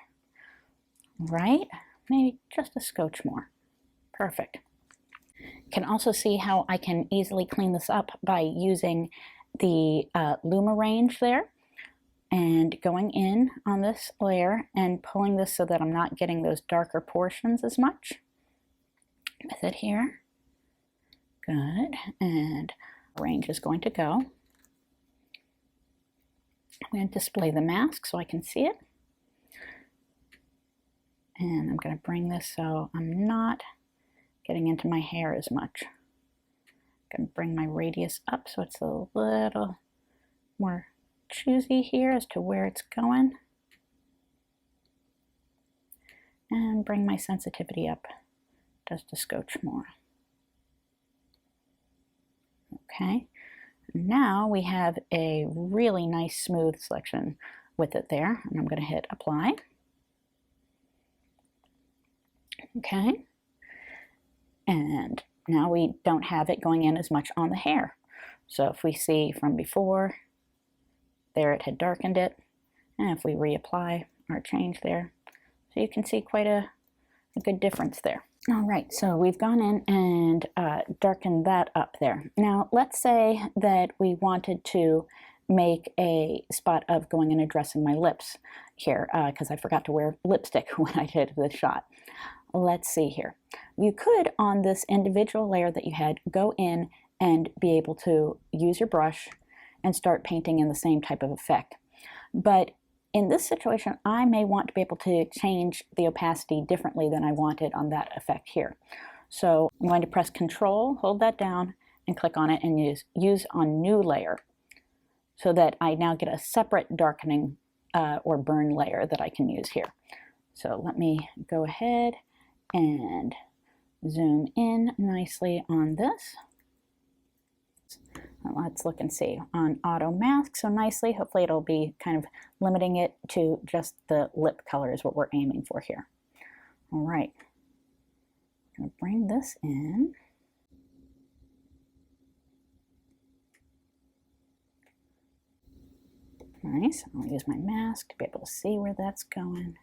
right? Maybe just a scotch more. Perfect. Can also see how I can easily clean this up by using the Luma range there and going in on this layer and pulling this so that I'm not getting those darker portions as much with it here. Good. And range is going to go. I'm going to display the mask so I can see it. And I'm going to bring this so I'm not getting into my hair as much. I'm going to bring my radius up so it's a little more choosy here as to where it's going. And bring my sensitivity up just a scotch more. Okay, now we have a really nice smooth selection with it there, and I'm going to hit apply. Okay, and now we don't have it going in as much on the hair. So if we see from before, there it had darkened it, and if we reapply our change there, so you can see quite a good difference there. All right, so we've gone in and darkened that up there. Now let's say that we wanted to make a spot of going and addressing my lips here, because I forgot to wear lipstick when I did the shot. Let's see here. You could, on this individual layer that you had, go in and be able to use your brush and start painting in the same type of effect. But in this situation, I may want to be able to change the opacity differently than I wanted on that effect here. So I'm going to press Control, hold that down, and click on it and use on New Layer, so that I now get a separate darkening or burn layer that I can use here. So let me go ahead and zoom in nicely on this. Let's look and see on auto mask so nicely. Hopefully it'll be kind of limiting it to just the lip color is what we're aiming for here. All right, I'm going to bring this in. Nice. I'll use my mask to be able to see where that's going.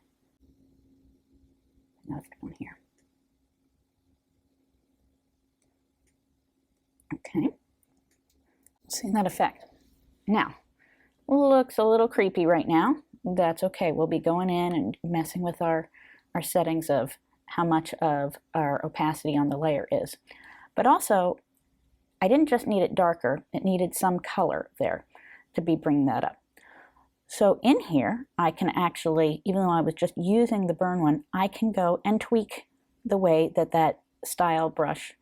Another one here. Okay. See that effect. Now, looks a little creepy right now. That's okay. We'll be going in and messing with our settings of how much of our opacity on the layer is. But also, I didn't just need it darker, it needed some color there to be bringing that up. So in here, I can actually, even though I was just using the burn one, I can go and tweak the way that that style brush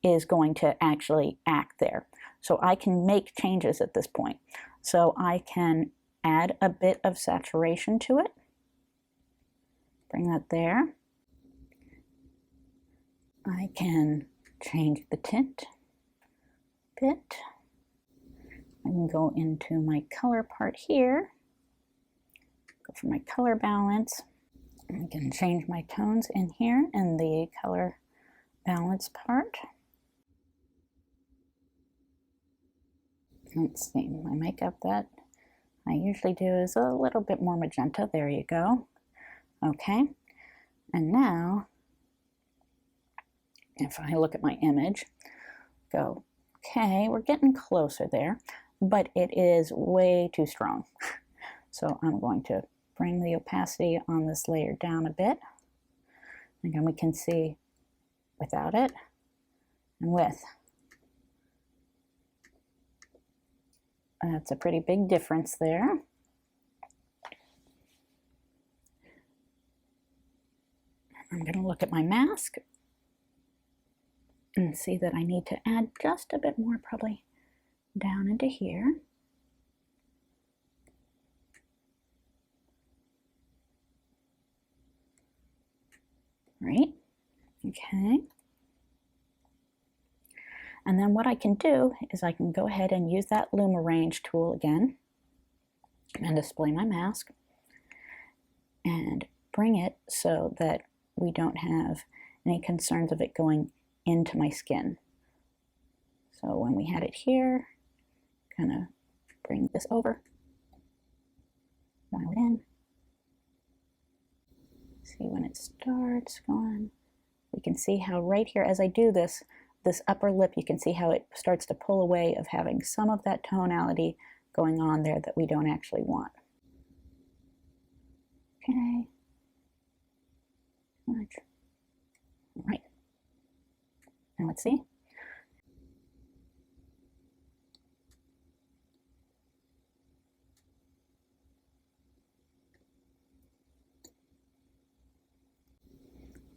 is going to actually act there. So I can make changes at this point. So I can add a bit of saturation to it. Bring that there. I can change the tint a bit. I can go into my color part here. Go for my color balance. I can change my tones in here in the color balance part. Let's see, my makeup that I usually do is a little bit more magenta. There you go. Okay, and now if I look at my image, go, okay, we're getting closer there, but it is way too strong. So I'm going to bring the opacity on this layer down a bit. Again, we can see without it and with. That's a pretty big difference there. I'm going to look at my mask and see that I need to add just a bit more, probably down into here. Right, okay. And then what I can do is I can go ahead and use that Loom Arrange tool again and display my mask and bring it so that we don't have any concerns of it going into my skin. So when we had it here, kind of bring this over, dial it in. See when it starts going, we can see how right here as I do this, this upper lip, you can see how it starts to pull away of having some of that tonality going on there that we don't actually want. Okay. Right. And let's see.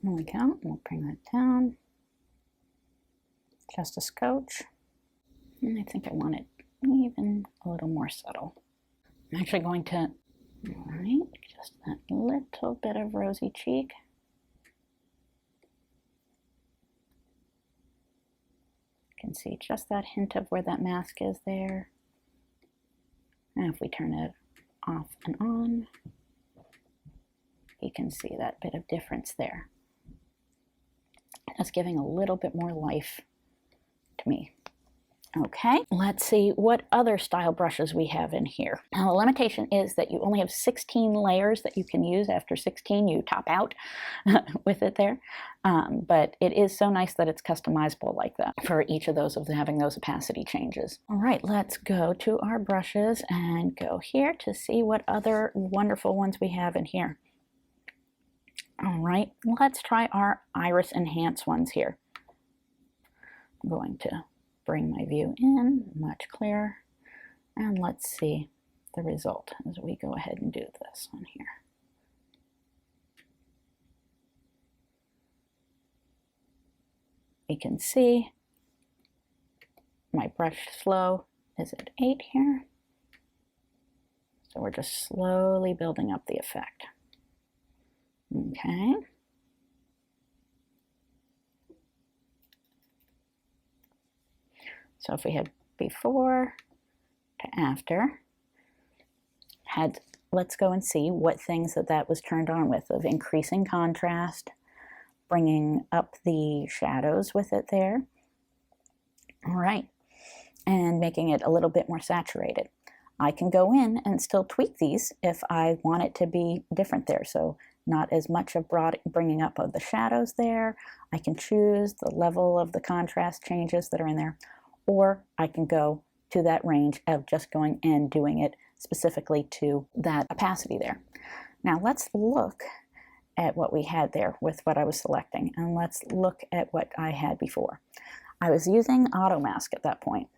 There we go. We'll bring that down just a scotch. And I think I want it even a little more subtle. I'm actually going to, all right, just that little bit of rosy cheek. You can see just that hint of where that mask is there. And if we turn it off and on, you can see that bit of difference there. That's giving a little bit more life to me. Okay, let's see what other style brushes we have in here. Now, the limitation is that you only have 16 layers that you can use. After 16, you top out with it there. But it is so nice that it's customizable like that for each of those, of having those opacity changes. All right, let's go to our brushes and go here to see what other wonderful ones we have in here. All right, let's try our Iris Enhance ones here. I'm going to bring my view in much clearer, and let's see the result as we go ahead and do this one here. You can see my brush flow is at 8 here, so we're just slowly building up the effect. Okay. So if we had before to after, let's go and see what things that was turned on with, of increasing contrast, bringing up the shadows with it there. All right, and making it a little bit more saturated. I can go in and still tweak these if I want it to be different there. So not as much of bringing up of the shadows there. I can choose the level of the contrast changes that are in there, or I can go to that range of just going and doing it specifically to that opacity there. Now let's look at what we had there with what I was selecting, and let's look at what I had before. I was using Auto Mask at that point.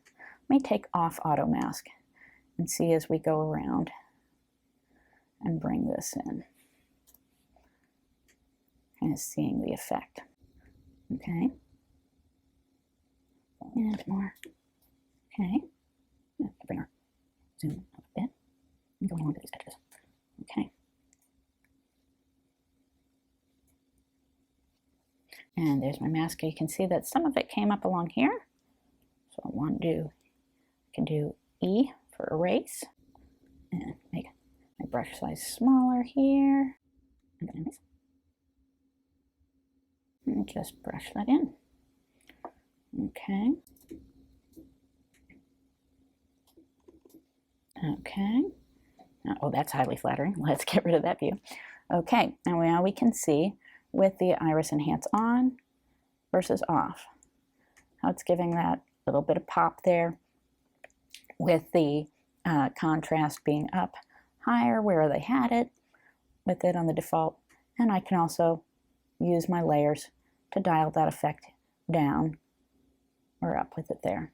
Let me take off Auto Mask and see as we go around and bring this in. Kind of seeing the effect. Okay. And more. Okay. Bring our zoom up a bit and going onto these edges. Okay. And there's my mask. You can see that some of it came up along here. So I want to do, I can do E for erase and make my brush size smaller here. And just brush that in. Okay. Okay. Oh, that's highly flattering. Let's get rid of that view. Okay, and now we can see with the Iris Enhance on versus off, how it's giving that little bit of pop there with the contrast being up higher where they had it with it on the default. And I can also use my layers to dial that effect down or up with it there.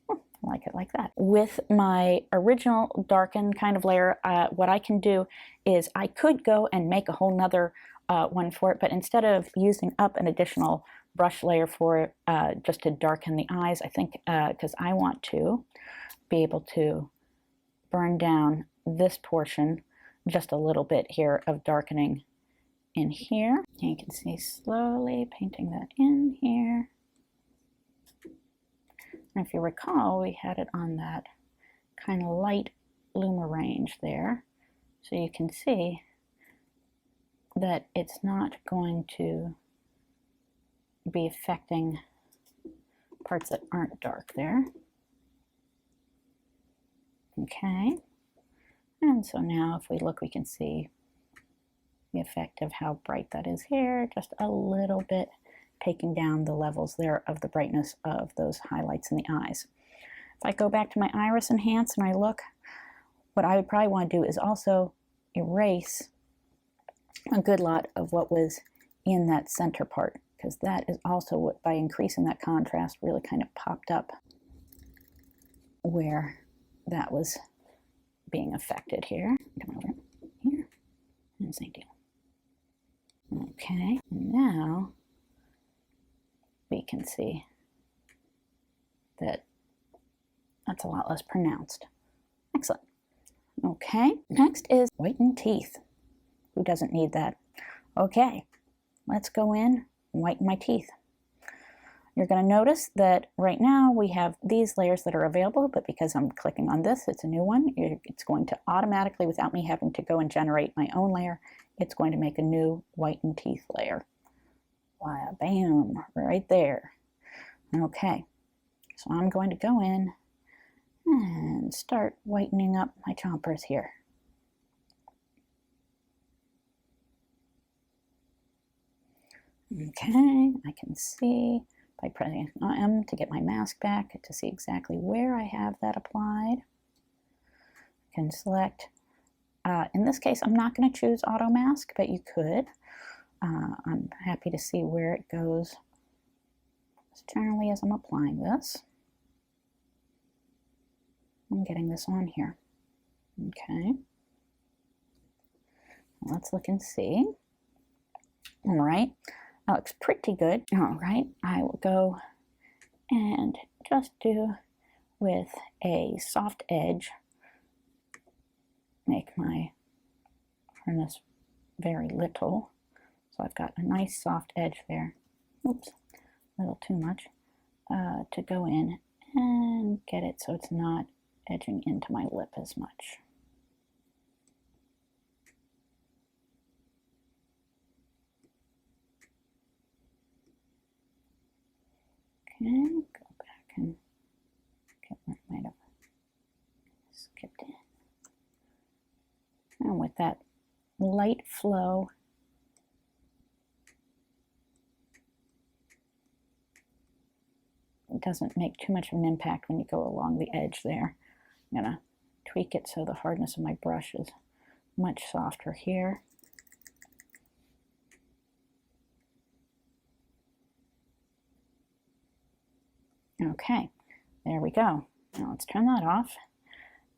Oh, like it like that. With my original darken kind of layer, what I can do is I could go and make a whole nother one for it, but instead of using up an additional brush layer for it, just to darken the eyes, I think because I want to be able to burn down this portion just a little bit here of darkening in here. And you can see slowly painting that in here. And if you recall, we had it on that kind of light luma range there. So you can see that it's not going to be affecting parts that aren't dark there. Okay. And so now if we look, we can see the effect of how bright that is here, just a little bit taking down the levels there of the brightness of those highlights in the eyes. If I go back to my iris enhance and I look, what I would probably want to do is also erase a good lot of what was in that center part, because that is also what, by increasing that contrast, really kind of popped up where that was being affected here. Come over here, and same deal. Okay, now we can see that that's a lot less pronounced. Excellent. Okay, next is whiten teeth. Who doesn't need that? Okay, let's go in and whiten my teeth. You're going to notice that right now we have these layers that are available, but because I'm clicking on this, it's a new one. It's going to automatically, without me having to go and generate my own layer, it's going to make a new whitened teeth layer. Wow, bam, right there. Okay, so I'm going to go in and start whitening up my chompers here. Okay, I can see by pressing M to get my mask back to see exactly where I have that applied. I can select, in this case, I'm not going to choose auto mask, but you could. I'm happy to see where it goes generally as I'm applying this. I'm getting this on here. Okay. Let's look and see. All right. That looks pretty good. All right. I will go and just do with a soft edge, make my harness very little. So I've got a nice soft edge there. Oops, a little too much. To go in and get it so it's not edging into my lip as much. Okay, go back and get where I might have skipped in. And with that light flow, it doesn't make too much of an impact when you go along the edge there. I'm going to tweak it so the hardness of my brush is much softer here. Okay, there we go. Now let's turn that off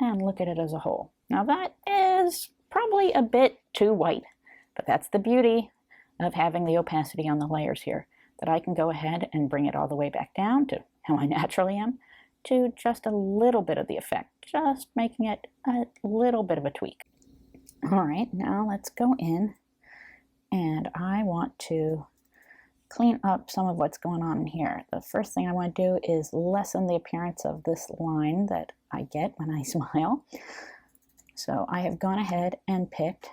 and look at it as a whole. Now that is probably a bit too white, but that's the beauty of having the opacity on the layers here, that I can go ahead and bring it all the way back down to how I naturally am, to just a little bit of the effect, just making it a little bit of a tweak. All right, now let's go in, and I want to clean up some of what's going on in here. The first thing I want to do is lessen the appearance of this line that I get when I smile. So I have gone ahead and picked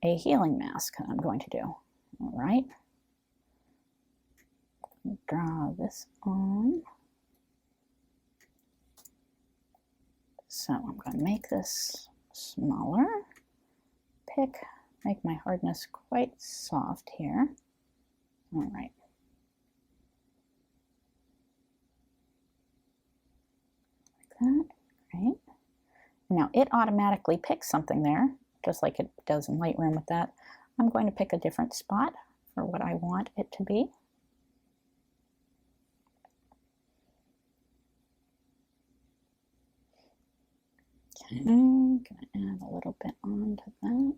a healing mask that I'm going to do. All right. Draw this on. So I'm going to make this smaller. Make my hardness quite soft here. All right. Like that. Great. Now it automatically picks something there, just like it does in Lightroom with that. I'm going to pick a different spot for what I want it to be. Okay, I'm gonna add a little bit onto that.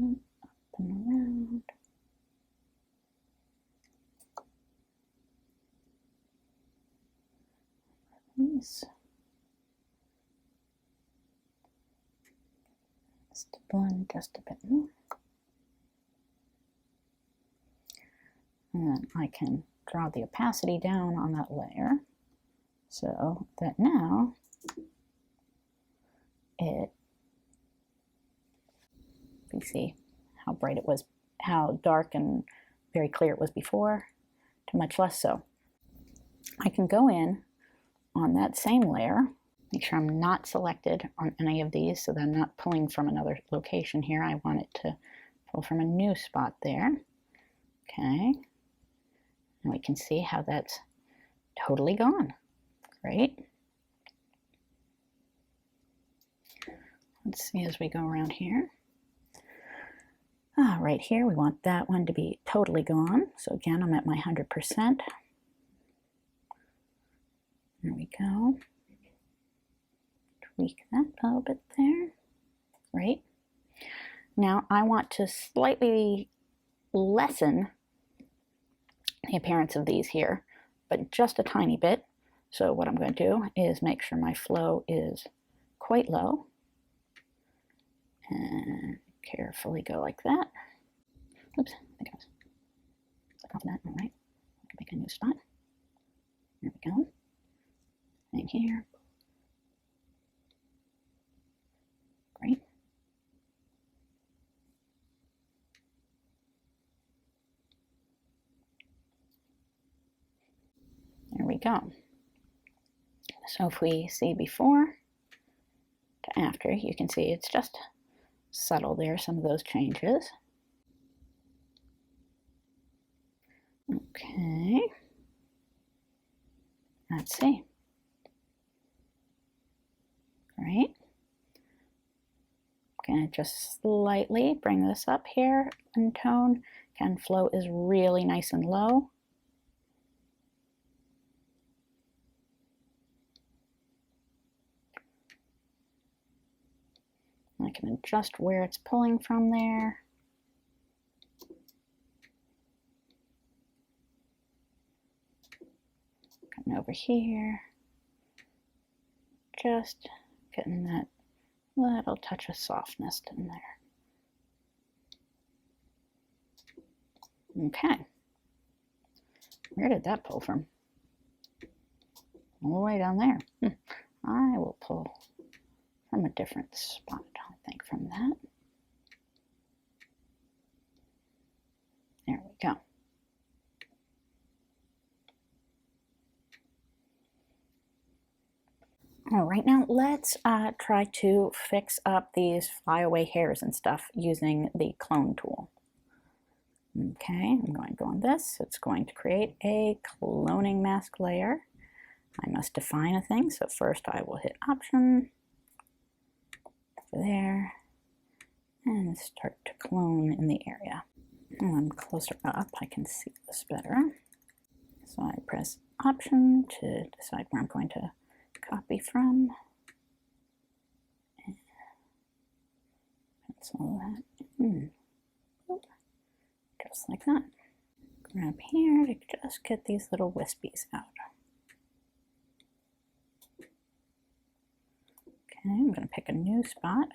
Up and around. Release. Just blend just a bit more. And then I can draw the opacity down on that layer so that now you see how bright it was, how dark and very clear it was before, to much less so. I can go in on that same layer, make sure I'm not selected on any of these so that I'm not pulling from another location here. I want it to pull from a new spot there. Okay. And we can see how that's totally gone. Great. Let's see as we go around here. Right here, we want that one to be totally gone. So again, I'm at my 100%. There we go. Tweak that a little bit there. Great. Now I want to slightly lessen the appearance of these here, but just a tiny bit. So what I'm going to do is make sure my flow is quite low and carefully go like that. Oops, I think I was stuck off that. All right, I can make a new spot. There we go. And here. Great. There we go. So if we see before to after, you can see it's just subtle there, some of those changes. Okay. Let's see. Great. I'm going to just slightly bring this up here in tone. Again, flow is really nice and low. I can adjust where it's pulling from there. Coming over here. Just getting that little touch of softness in there. Okay. Where did that pull from? All the way down there. I will pull from a different spot, I think, from that. There we go. All right, now let's try to fix up these flyaway hairs and stuff using the clone tool. Okay, I'm going to go on this. It's going to create a cloning mask layer. I must define a thing, so first I will hit Option, there, and start to clone in the area. When I'm closer up, I can see this better. So I press Option to decide where I'm going to copy from. And pencil that in. Just like that. Grab here to just get these little wispies out. Okay, I'm going to pick a new spot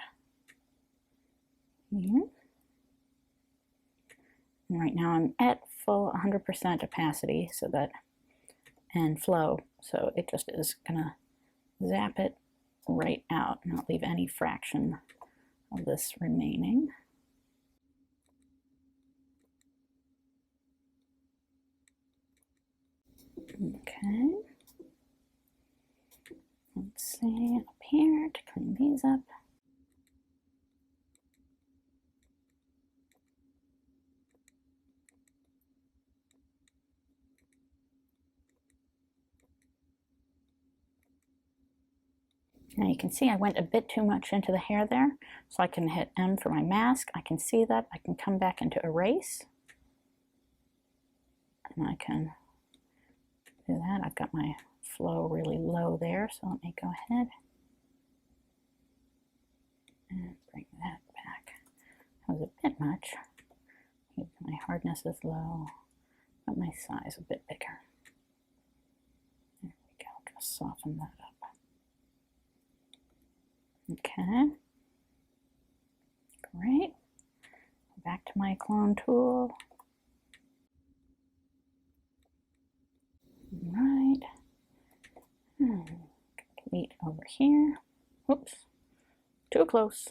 here. And right now I'm at full 100% opacity, so that, and flow, so it just is going to zap it right out, not leave any fraction of this remaining. Okay. Let's see, up here to clean these up. Now you can see I went a bit too much into the hair there, so I can hit M for my mask. I can see that. I can come back into Erase. And I can do that. I've got my flow really low there, so let me go ahead and bring that back. That was a bit much. My hardness is low, but my size a bit bigger. There we go, just soften that up. Okay, great. Back to my clone tool. Right. Complete over here. Oops, too close.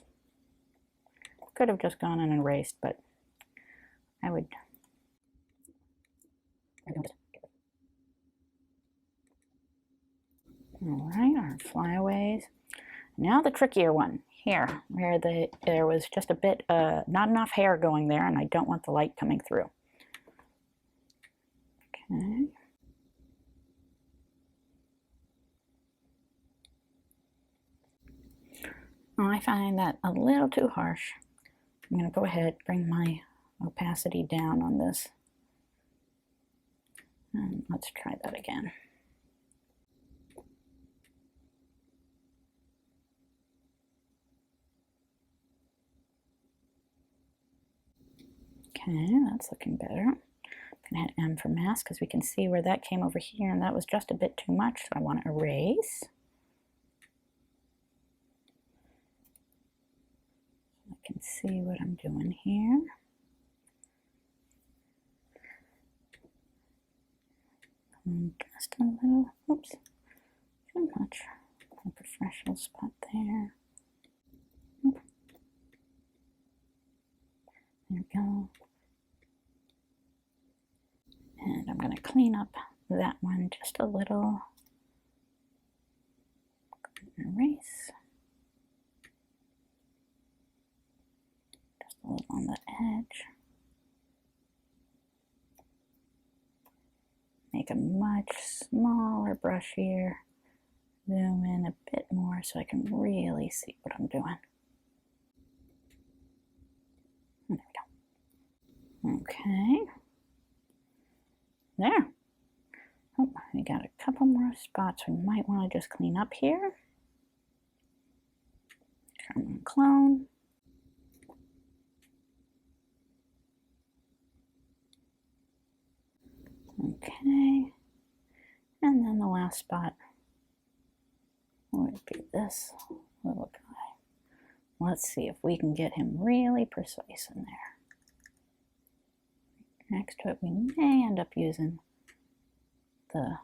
Could have just gone and erased, but I would. All right, our flyaways. Now the trickier one here, where there was just a bit, not enough hair going there, and I don't want the light coming through. Okay. Oh, I find that a little too harsh. I'm going to go ahead, bring my opacity down on this. And let's try that again. Okay, that's looking better. I'm going to hit M for mask because we can see where that came over here, and that was just a bit too much, so I want to erase. I can see what I'm doing here. Just a little, oops, too much. Like a fresh little spot there. There we go. And I'm going to clean up that one just a little. Erase. Just a little on the edge. Make a much smaller brush here. Zoom in a bit more so I can really see what I'm doing. There we go. Okay. There. Oh, we got a couple more spots we might want to just clean up here. Come and clone. Okay. And then the last spot would be this little guy. Let's see if we can get him really precise in there. Next to it, we may end up using the,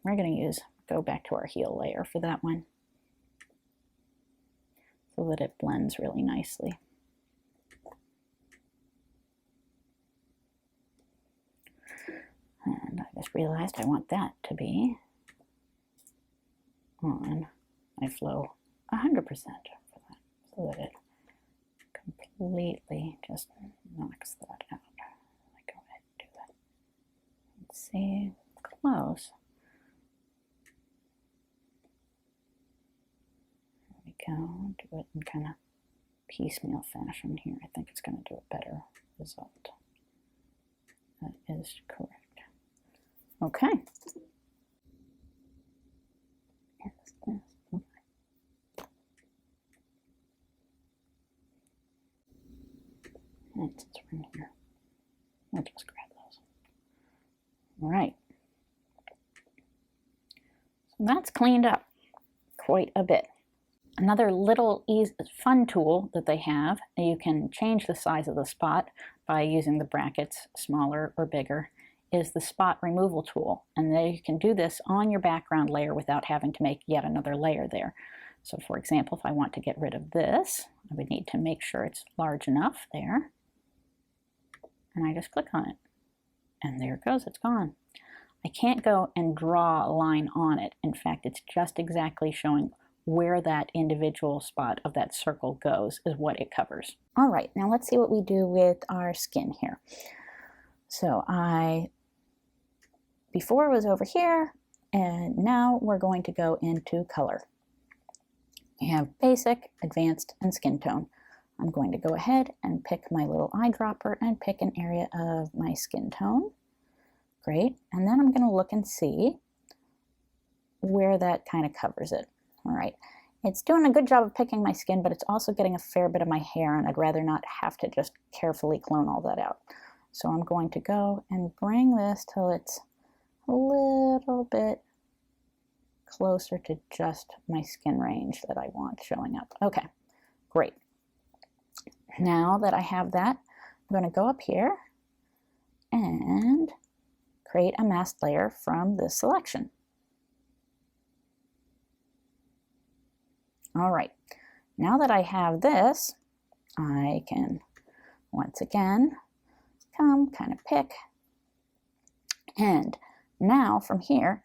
we're going to go back to our heel layer for that one so that it blends really nicely. And I just realized I want that to be on my flow 100% for that, so that it completely just knocks that out. I go ahead and do that. Let's see, close. There we go. Do it in kind of piecemeal fashion here. I think it's going to do a better result. That is correct. Okay. And since we're in here, we'll just grab those. All right. So that's cleaned up quite a bit. Another little fun tool that they have, you can change the size of the spot by using the brackets, smaller or bigger, is the spot removal tool. And then you can do this on your background layer without having to make yet another layer there. So for example, if I want to get rid of this, I would need to make sure it's large enough there. And I just click on it. And there it goes, it's gone. I can't go and draw a line on it. In fact, it's just exactly showing where that individual spot of that circle goes is what it covers. All right, now let's see what we do with our skin here. So before it was over here, and now we're going to go into color. We have basic, advanced, and skin tone. I'm going to go ahead and pick my little eyedropper and pick an area of my skin tone. Great, and then I'm going to look and see where that kind of covers it. All right. It's doing a good job of picking my skin, but it's also getting a fair bit of my hair, and I'd rather not have to just carefully clone all that out. So I'm going to go and bring this till it's a little bit closer to just my skin range that I want showing up. Okay, great. Now that I have that, I'm going to go up here and create a masked layer from this selection. All right, now that I have this, I can once again come kind of pick, and now from here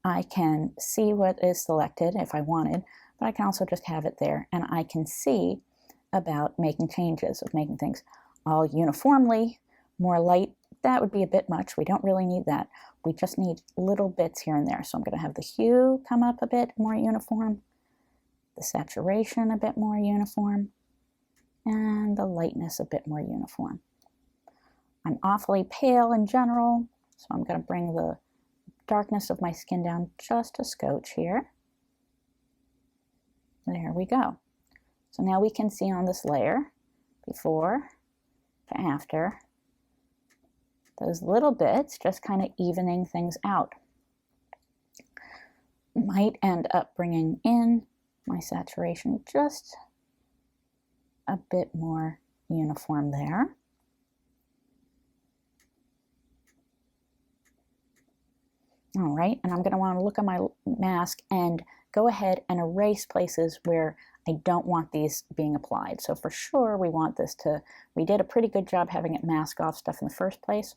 I can see what is selected if I wanted, but I can also just have it there, and I can see about making changes, of making things all uniformly, more light. That would be a bit much. We don't really need that. We just need little bits here and there. So I'm going to have the hue come up a bit more uniform, the saturation a bit more uniform, and the lightness a bit more uniform. I'm awfully pale in general, so I'm going to bring the darkness of my skin down just a scotch here. There we go. So now we can see on this layer, before to after, those little bits just kind of evening things out. Might end up bringing in my saturation just a bit more uniform there. All right, and I'm going to want to look at my mask and go ahead and erase places where I don't want these being applied. So for sure we want this to, we did a pretty good job having it mask off stuff in the first place,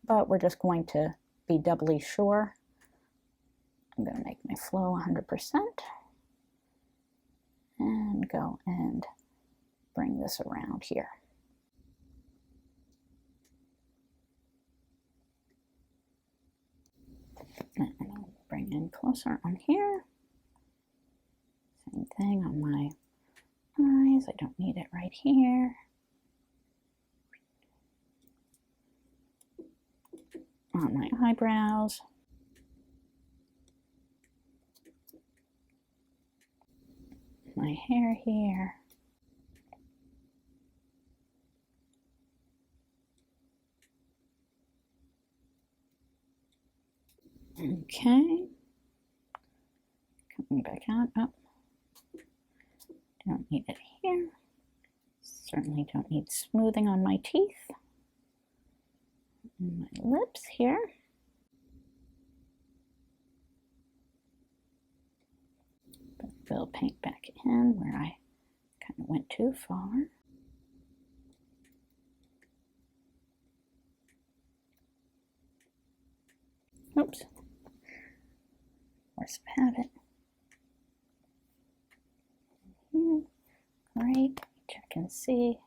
but we're just going to be doubly sure. I'm going to make my flow 100% and go and bring this around here. And I'll bring in closer on here. Same thing on my eyes. I don't need it right here. On my eyebrows. My hair here. Okay. Coming back out. Oh. Don't need it here. Certainly don't need smoothing on my teeth. And my lips here. But Vail paint back in where I kind of went too far. Oops. Force of habit. Here. Great. Check and see.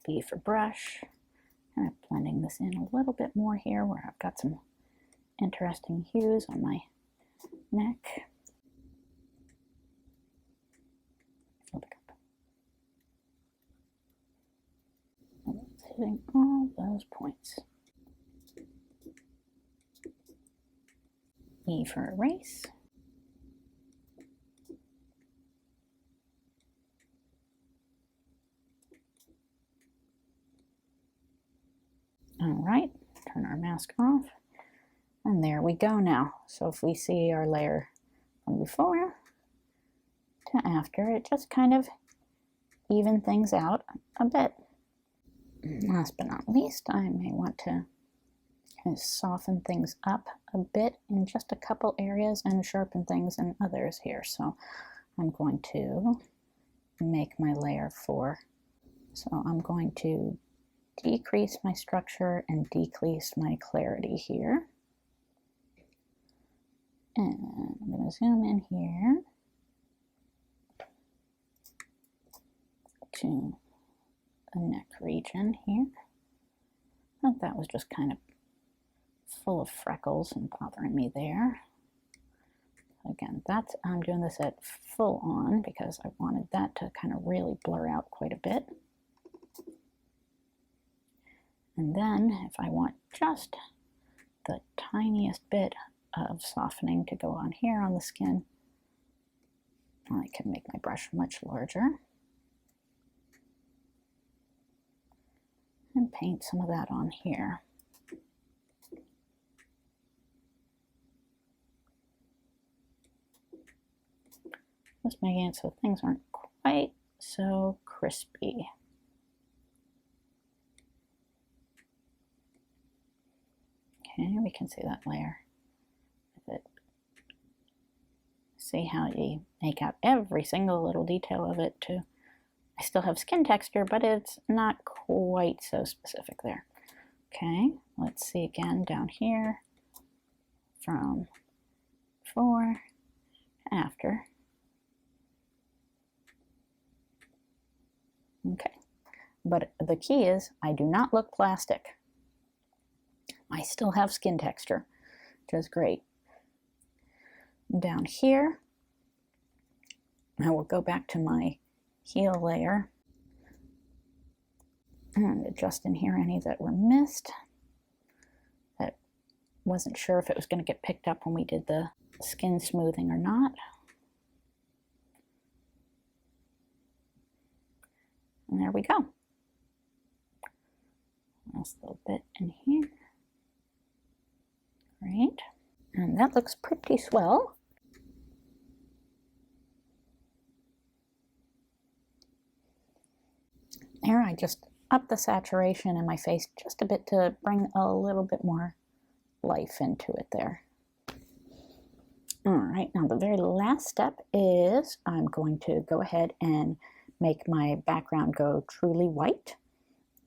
B for brush. Kind of blending this in a little bit more here where I've got some interesting hues on my neck. It's hitting all those points. E for erase. All right, turn our mask off, and there we go now. So if we see our layer from before to after, it just kind of evened things out a bit. Last but not least, I may want to kind of soften things up a bit in just a couple areas and sharpen things in others here. So I'm going to make my layer 4. So I'm going to decrease my structure and decrease my clarity here. And I'm going to zoom in here to the neck region here. I thought that was just kind of full of freckles and bothering me there. Again, that's, I'm doing this at full on because I wanted that to kind of really blur out quite a bit. And then if I want just the tiniest bit of softening to go on here on the skin. I can make my brush much larger and paint some of that on here. Just making it so things aren't quite so crispy. Okay, we can see that layer with it. See how you make out every single little detail of it too. I still have skin texture, but it's not quite so specific there. Okay, let's see again down here from before, after. Okay, but the key is I do not look plastic. I still have skin texture, which is great. Down here, I will go back to my heel layer and adjust in here any that were missed. That wasn't sure if it was going to get picked up when we did the skin smoothing or not. And there we go. Last little bit in here. Great. And that looks pretty swell. There, I just upped the saturation in my face just a bit to bring a little bit more life into it there. All right, now the very last step is I'm going to go ahead and make my background go truly white.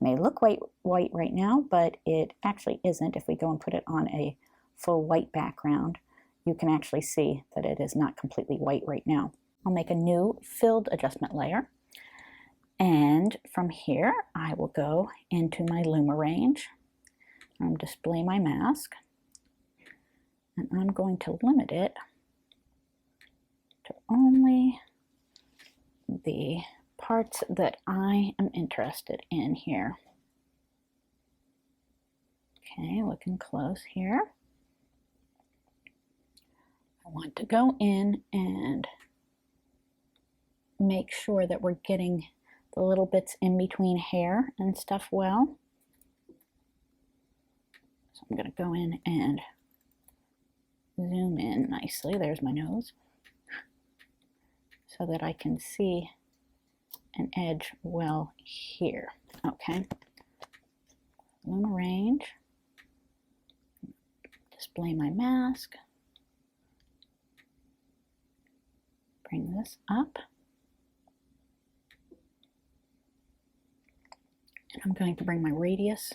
It may look white right now, but it actually isn't. If we go and put it on a full white background, you can actually see that it is not completely white right now. I'll make a new filled adjustment layer. And from here, I will go into my Luma range and display my mask. And I'm going to limit it to only the parts that I am interested in here. Okay, looking close here. I want to go in and make sure that we're getting the little bits in between hair and stuff well. So I'm going to go in and zoom in nicely. There's my nose. So that I can see an edge well here. Okay. Luma range. Display my mask. Bring this up. And I'm going to bring my radius,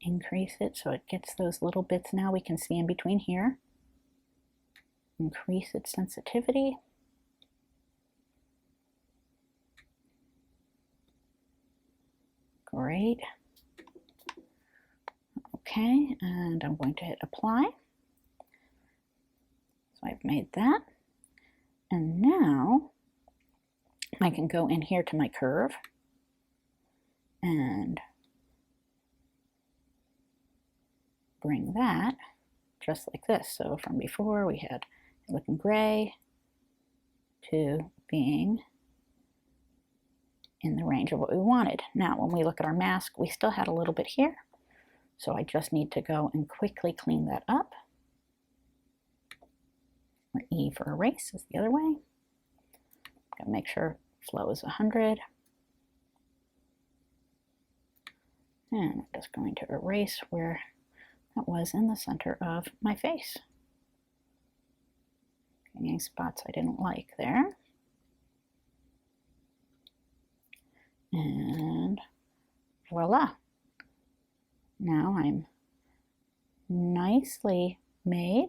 increase it so it gets those little bits now we can see in between here. Increase its sensitivity. Great. Okay, and I'm going to hit apply. So I've made that. And now I can go in here to my curve and bring that just like this. So from before we had it looking gray to being in the range of what we wanted. Now when we look at our mask, we still had a little bit here. So I just need to go and quickly clean that up. Or E for erase is the other way. Gotta make sure flow is 100. And I'm just going to erase where that was in the center of my face. Any spots I didn't like there. And voila. Now I'm nicely made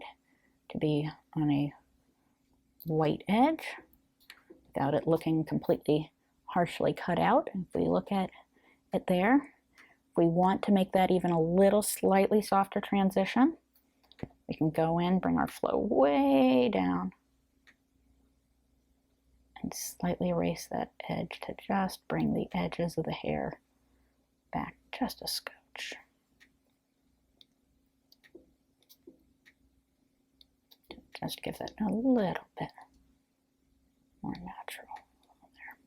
to be on a white edge without it looking completely harshly cut out. If we look at it there, if we want to make that even a little slightly softer transition, we can go in, bring our flow way down, and slightly erase that edge to just bring the edges of the hair back just a scotch. Just give it a little bit more natural there.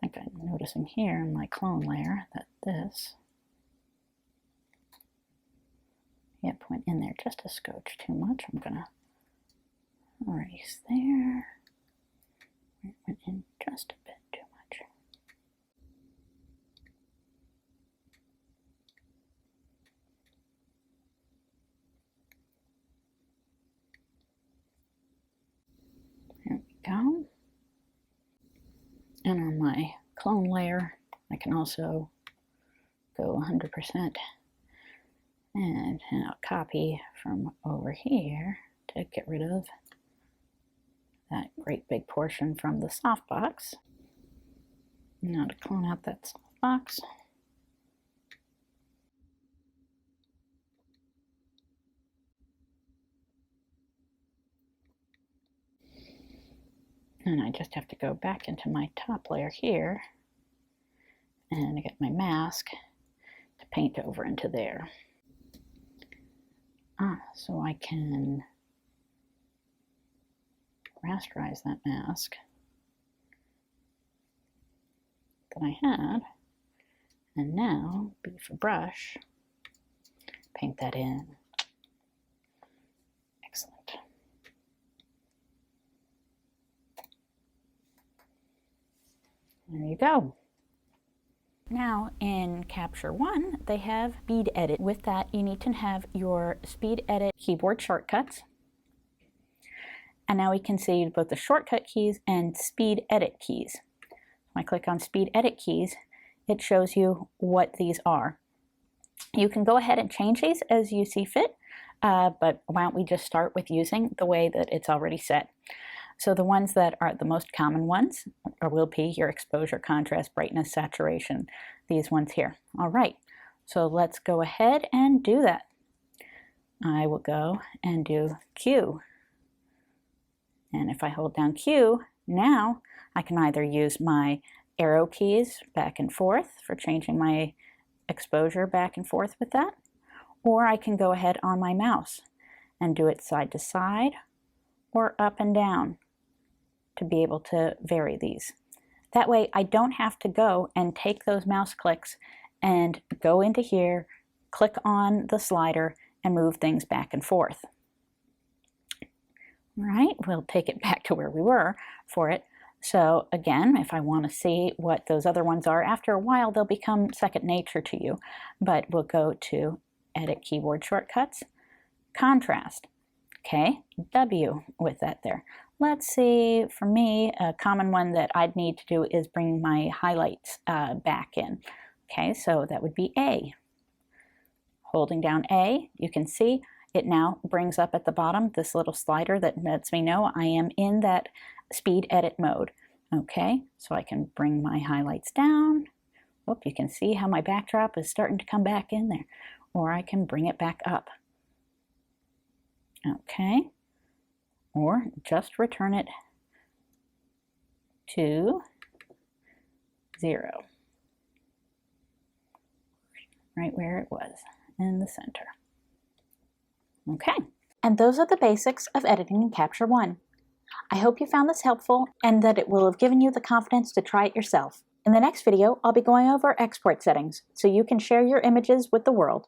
I think I'm noticing here in my clone layer that this went in there just a scotch too much. I'm gonna erase there. It went in just a bit too much. There we go. And on my clone layer, I can also go 100% and I'll copy from over here to get rid of that great big portion from the softbox. Now to clone out that softbox. And I just have to go back into my top layer here and get my mask to paint over into there. So I can rasterize that mask that I had, and now B for brush, paint that in. Excellent. There you go. Now in Capture One, they have speed edit. With that, you need to have your speed edit keyboard shortcuts. And now we can see both the shortcut keys and speed edit keys. When I click on speed edit keys, it shows you what these are. You can go ahead and change these as you see fit, but why don't we just start with using the way that it's already set. So the ones that are the most common ones will be your exposure, contrast, brightness, saturation, these ones here. All right, so let's go ahead and do that. I will go and do Q. And if I hold down Q, now I can either use my arrow keys back and forth for changing my exposure back and forth with that, or I can go ahead on my mouse and do it side to side or up and down to be able to vary these. That way I don't have to go and take those mouse clicks and go into here, click on the slider, and move things back and forth. All right, we'll take it back to where we were for it. So again, if I want to see what those other ones are, after a while they'll become second nature to you. But we'll go to Edit Keyboard Shortcuts, Contrast, okay, W with that there. Let's see, for me, a common one that I'd need to do is bring my highlights back in. Okay, so that would be A. Holding down A, you can see it now brings up at the bottom this little slider that lets me know I am in that speed edit mode. Okay, so I can bring my highlights down. Oh, you can see how my backdrop is starting to come back in there. Or I can bring it back up. Okay, or just return it to 0. Right where it was, in the center. Okay, and those are the basics of editing in Capture One. I hope you found this helpful and that it will have given you the confidence to try it yourself. In the next video, I'll be going over export settings so you can share your images with the world.